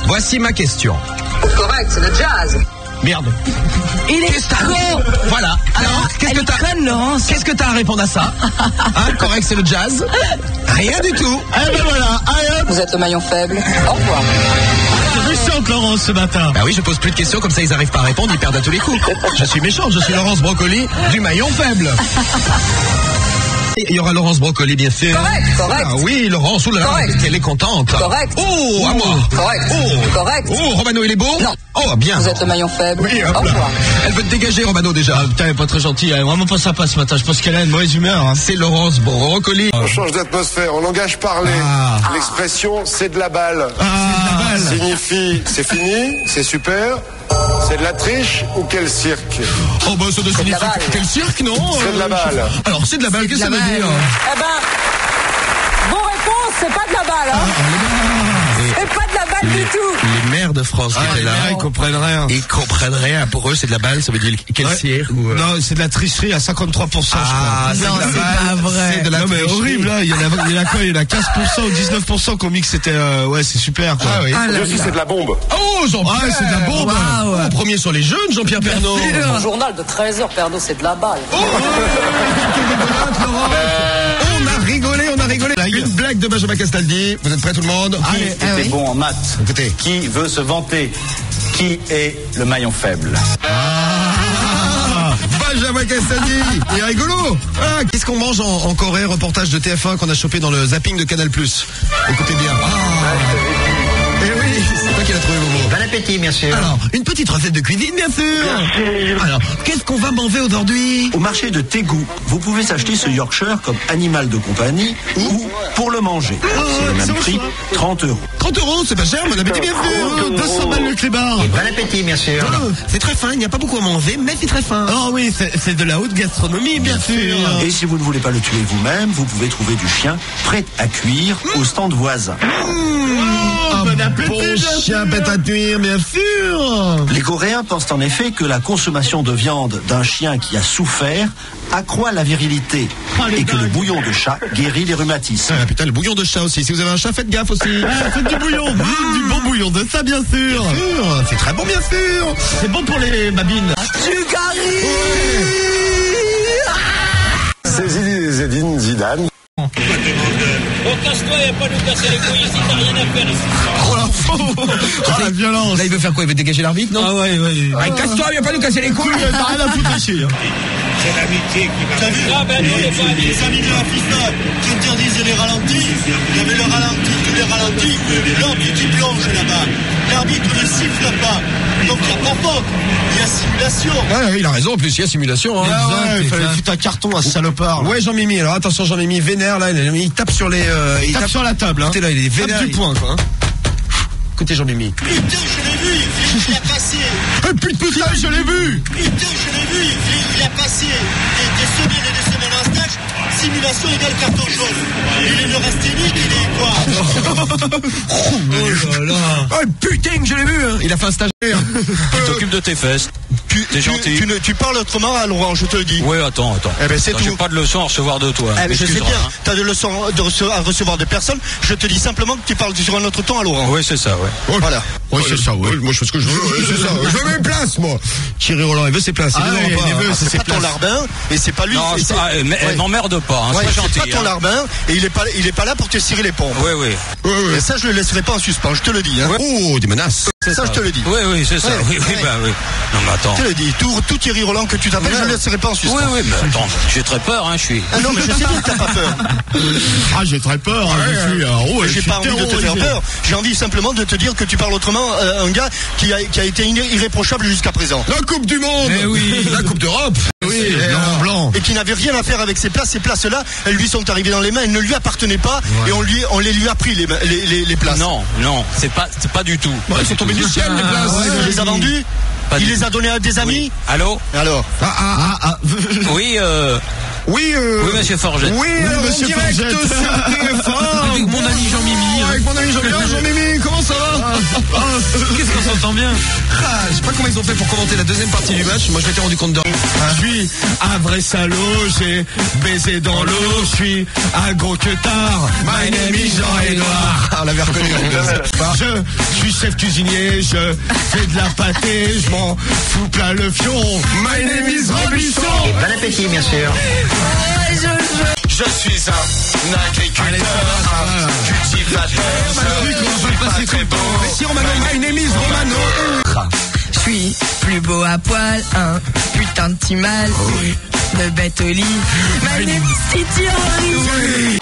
Voici ma question. Correct, c'est le jazz. Merde. Il est con. Voilà. Alors, qu'est-ce que t'as à répondre à ça? Hein, correct, c'est le jazz. Rien du tout. Eh ben voilà. Vous êtes le maillon faible. Au revoir. C'est méchante, Laurence, ce matin. Bah oui, je pose plus de questions, comme ça ils arrivent pas à répondre, ils perdent à tous les coups. Je suis méchante, je suis Laurence Brocoli du maillon faible. Il y aura Laurence Brocoli, bien sûr. Correct. Ah oui, Laurence, oulala, qu'elle est contente. Correct. Oh, à moi. Correct. Oh, Romano, il est beau? Non. Oh, bien. Vous êtes le maillon faible. Oui, hop au revoir. Elle veut te dégager, Romano, déjà. Ah, putain, elle est pas très gentille, elle est vraiment pas sympa ce matin. Je pense qu'elle a une mauvaise humeur. Hein. C'est Laurence Brocoli. On change d'atmosphère, en langage parlé. L'expression c'est de la balle. Signifie c'est fini, c'est super. C'est de la triche ou quel cirque? Oh bah ça doit signifier quel cirque, non? C'est de la balle. Alors c'est de la balle, qu'est-ce que ça veut dire? Eh ben, vos réponses, c'est pas de la balle, hein? C'est pas de la balle du tout. Les maires de France qui étaient là, ils comprennent rien. Ils comprennent rien. Pour eux, c'est de la balle, ça veut dire quel cirque ou Non, c'est de la tricherie à 53%, je crois. C'est Non, de la c'est balle. pas vrai. C'est de la non, mais tricherie. horrible, là. Il y en a quoi? Il y en a 15% ou 19% qui ont mis que c'était, ouais, c'est super, quoi. Ah oui. Aussi c'est de la bombe. Oh, Jean-Pierre. Ouais, c'est de la bombe. Oh, premier sur les jeunes, Jean-Pierre Pernaut. Mon journal de 13h, Pernod, c'est de la balle. On a rigolé. Une blague de Benjamin Castaldi. Vous êtes prêts, tout le monde? Qui était bon en maths? Écoutez. Qui veut se vanter? Qui est le maillon faible? Benjamin Castaldi, il est rigolo. Ah, qu'est-ce qu'on mange en Corée? Reportage de TF1 qu'on a chopé dans le zapping de Canal+. Écoutez bien. Eh oui, c'est toi qui l'as trouvé, Momo. Bon appétit, bien sûr. Alors, une petite recette de cuisine, bien sûr. Alors, qu'est-ce qu'on va manger aujourd'hui? Au marché de Tégou, vous pouvez acheter ce Yorkshire comme animal de compagnie ou pour le manger. C'est le même prix, 30 €. 30 €, c'est pas cher, mon appétit, bien sûr. 200 balles le clébard. Bon appétit, bien sûr. C'est très fin, il n'y a pas beaucoup à manger, mais c'est très fin. Oh oui, c'est de la haute gastronomie, bien sûr. Et si vous ne voulez pas le tuer vous-même, vous pouvez trouver du chien prêt à cuire au stand voisin. Bon chien bête à cuire, bien sûr. Les Coréens pensent en effet que la consommation de viande d'un chien qui a souffert accroît la virilité et que le bouillon de chat guérit les rhumatismes. Ah putain, le bouillon de chat aussi. Si vous avez un chat, faites gaffe aussi. Faites du bouillon, du bon bouillon de ça, bien sûr. C'est très bon, bien sûr. C'est bon pour les babines. C'est Zinedine Zidane. Oh, casse-toi, y'a pas de casser les couilles ici, t'as rien à faire ici. Oh la faute. La violence. Là, il veut faire quoi? Il veut dégager l'arbitre, non? Ah ouais. Casse-toi, viens pas nous casser les couilles. T'as rien à foutre ici. C'est l'amitié qui va... T'as vu? Ah ben non, les amis de la FIFA qui interdisaient les ralentis, il y avait le ralenti, tous les ralentis, l'arbitre qui plonge là-bas. L'arbitre ne siffle pas. Donc il n'y a pas faute, il y a simulation. Ouais, il a raison, en plus, il y a simulation. Hein. Il fallait foutre un carton à ce salopard. Ouais, Jean-Mimi, alors attention, Jean-Mimi, vénère, là, il tape sur les... il tape sur la table, hein. Écoutez, là, il est vénère. Tape du poing, quoi. Écoutez, Jean-Mimi. Putain, je l'ai vu, il a passé. Putain, je l'ai vu. Putain, je l'ai vu, il a passé des semaines et des semaines en stage. Simulation égale carton jaune. Il est neurasthénique, il est quoi? Oh là là. Oh putain, je l'ai vu, hein. Il a fait un stage. Tu t'occupes de tes fesses. T'es gentil. Tu parles autrement à Laurent, je te le dis. Oui, attends. Eh ben, c'est tout. J'ai pas de leçon à recevoir de toi. Je sais bien, t'as des leçons à recevoir de personne. Je te dis simplement que tu parles sur un autre ton à Laurent. Oui, c'est ça, ouais. Voilà. Oui, c'est ça, ouais. Moi, je fais ce que je veux. C'est ça. Je veux mes places, moi. Thierry Roland, il veut ses places. C'est pas ton larbin et c'est pas lui. Non, elle m'emmerde pas. Hein, ouais, sois gentil. C'est pas ton larbin et il est pas là pour te cirer les pompes. Oui. Et ça, je le laisserai pas en suspens, je te le dis. Hein. Oh, des menaces. Ça, je te le dis. Oui, c'est ça. Ouais, oui, ouais. Bah oui. Non, mais attends. Je te le dis. Tout Thierry Roland que tu t'appelles, je ne laisserai pas en suspens. Oui, mais attends, j'ai très peur, je suis. Ah non, mais je sais bien que t'as pas peur. Ah, j'ai très peur, j'ai pas envie de te faire peur. J'ai envie simplement de te dire que tu parles autrement un gars qui a été irréprochable jusqu'à présent. La Coupe du Monde. Mais oui. La Coupe d'Europe. Oui, blanc. Et qui n'avait rien à faire avec ces places. Ces places-là, elles lui sont arrivées dans les mains, elles ne lui appartenaient pas, et on les lui a pris les places. Non, c'est pas du tout. Elles sont tombées du ciel, les places. Il les a vendues. Il les a données à des amis. Oui. Allô. Alors. Oui. Oui, monsieur Forget. Oui, monsieur direct Forget. sur TF1. Avec mon ami Jean-Mimi. Avec mon ami Jean-Mimi, comment ça va? Qu'est-ce qu'on s'entend bien? Je sais pas comment ils ont fait pour commenter la deuxième partie du match. Moi, je m'étais rendu compte de rien. Je suis un vrai salaud, j'ai baisé dans l'eau, je suis un gros queutard. My name is Jean-Edouard. On l'avait reconnu. Je suis chef cuisinier, je fais de la pâtée, je m'en fous plein le fion. My name is Robinson. Bon appétit, bien sûr. Je suis un agriculteur, un cultivateur. Je suis pas très bon. Merci Romano, my name is Romano. Je suis plus beau à poil, un putain de petit mal. De bête au lit. My name is Titi Henry.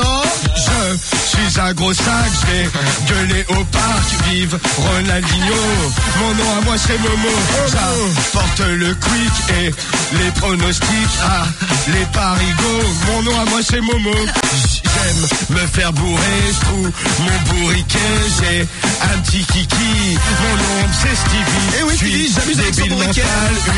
Je suis un gros sac, je vais gueuler au parc, vive Ronaldinho. Mon nom à moi c'est Momo. J'apporte le quick et les pronostics à les parigots. Mon nom à moi c'est Momo. J'aime me faire bourrer, je trouve mon bourriquet. J'ai un petit kiki, mon nom c'est Stevie. Eh oui, Stevie, j'abuse avec son bourriquet.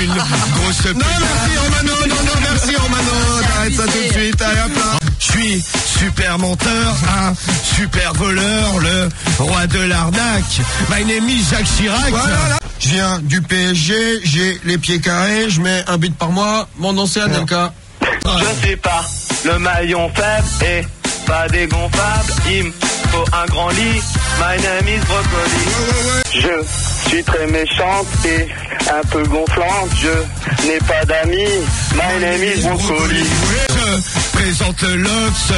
Une grosse pute. Non, merci Romano, merci Romano. T'arrêtes ça tout de suite, allez hop là. Je suis super menteur, un super voleur, le roi de l'arnaque. My name is Jacques Chirac. Voilà. Je viens du PSG, j'ai les pieds carrés, je mets un but par mois. Mon nom c'est Anelka. Je suis pas le maillon faible et pas dégonflable. Il me faut un grand lit. My name is Brocoli. Je suis très méchante et un peu gonflante. Je n'ai pas d'amis. My name is Brocoli. Je présente le Lox,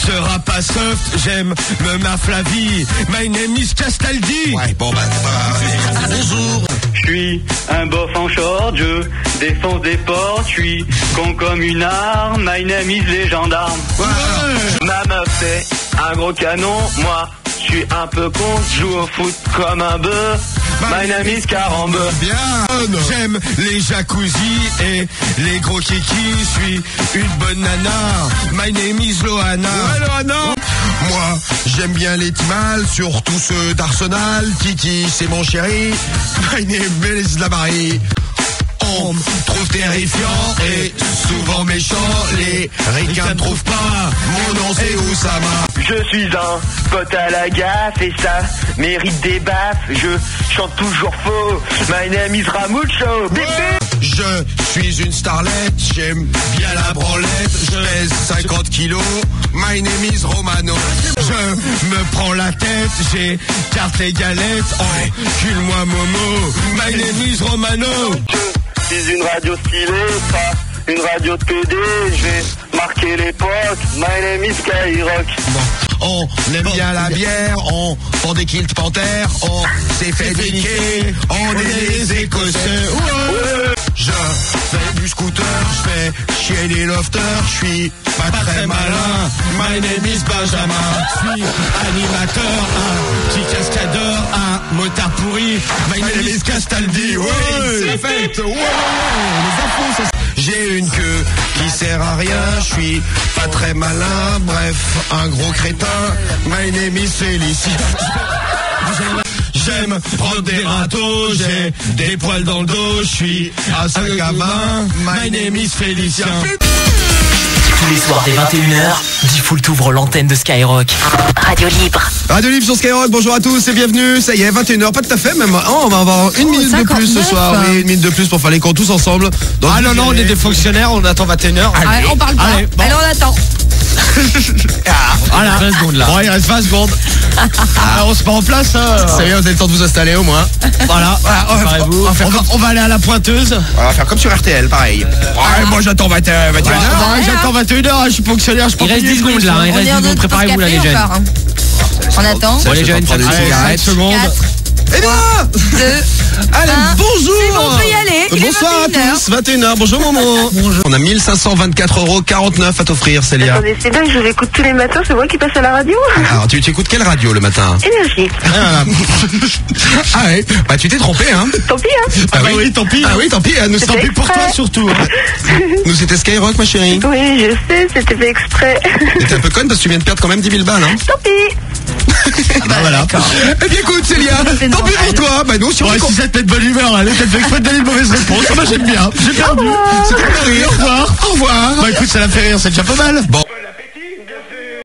sera pas soft. J'aime me maffe la vie. My name is Castaldi. Ouais, bon bah c'est pas grave. Bonjour. Je suis un bof en short, je défonce des portes, je suis con comme une arme, my name is les gendarmes. Ma meuf c'est un gros canon, moi je suis un peu con, je joue au foot comme un bœuf. My name is Carambe. Bien. J'aime les jacuzzi et les gros kikis. Je suis une bonne nana. My name is Loana. Ouais, Loana. Moi, j'aime bien les timales, surtout ceux d'Arsenal. Kiki, c'est mon chéri. My name is la Marie. On me trouve terrifiant et souvent méchant. Les ricains ne trouvent pas. Mon nom c'est Oussama. Je suis un pote à la gaffe et ça mérite des baffes. Je chante toujours faux. My name is Ramucho. Je suis une starlette, j'aime bien la branlette. Je pèse 50 kilos. My name is Romano. Je me prends la tête, j'ai carte les galettes. Encule-moi Momo. My name is Romano. Je suis une radio stylée, pas une radio de PD. Je vais marquer l'époque. My name is Skyrock. On aime bien la bière, on vend des kilts panthères, on s'est fait niquer, on est les Écossais. Ouais. Je fais du scooter, je fais chier les lofters, je suis pas très malin. My name is Benjamin. Je suis animateur, un petit cascadeur, un motard pourri. My name is Castaldi. Ouais, c'est fait. Ouais. Les infos, ça. J'ai une queue qui sert à rien, je suis pas très malin, bref, un gros crétin. My name is Félicie. J'aime prendre des râteaux, j'ai des poils dans le dos, je suis à 5 à 20. My name is Félicien. Tous les soirs dès 21h, Diffoult ouvre l'antenne de Skyrock. Radio libre. Radio libre sur Skyrock, bonjour à tous et bienvenue. Ça y est, 21h, pas tout à fait, même. Oh, on va avoir une minute de plus ce soir. Oui, une minute de plus pour faire les comptes tous ensemble. Donc, non, on est des fonctionnaires, on attend 21h. Allez, on parle pas. Allez, on attend. Voilà. 20 secondes là. Bon, il reste 20 secondes. On se met en place. C'est bien, vous avez le temps de vous installer au moins. Voilà. On va aller à la pointeuse. On va faire comme sur RTL, pareil. Moi j'attends 21h. J'attends 21h, je suis fonctionnaire. Il reste 10 secondes là. Il reste 10 secondes. Préparez-vous là, les jeunes. On attend. Bon, les jeunes, 5 secondes. Eh bien 2, allez, bonjour. C'est bon, on peut y aller. Il Bonsoir est 21 à tous, 21h, bonjour Momo. Bonjour. On a 1524,49 € à t'offrir, Célia. Attendez, c'est dingue, je vous écoute tous les matins, c'est moi qui passe à la radio. Alors, tu écoutes quelle radio le matin? Énergie. Ah ouais, bah tu t'es trompé, hein. Tant pis, hein. Ah oui, tant pis. Ah oui, tant pis, nous C'était tant pis pour exprès. toi surtout. Nous c'était Skyrock, ma chérie. Oui, je sais, c'était fait exprès. T'es un peu conne parce que tu viens de perdre quand même 10 000 balles, hein. Tant pis. Bah voilà. Eh bien écoute Célia, tant pis pour toi. Bah nous si on Si ça te met de bonne humeur, là, t'as fait exprès de donner une mauvaise réponse. Moi j'aime bien. J'ai perdu. C'était pas rire. Au revoir. Au revoir. Bah écoute, ça l'a fait rire, c'est déjà pas mal. Bon.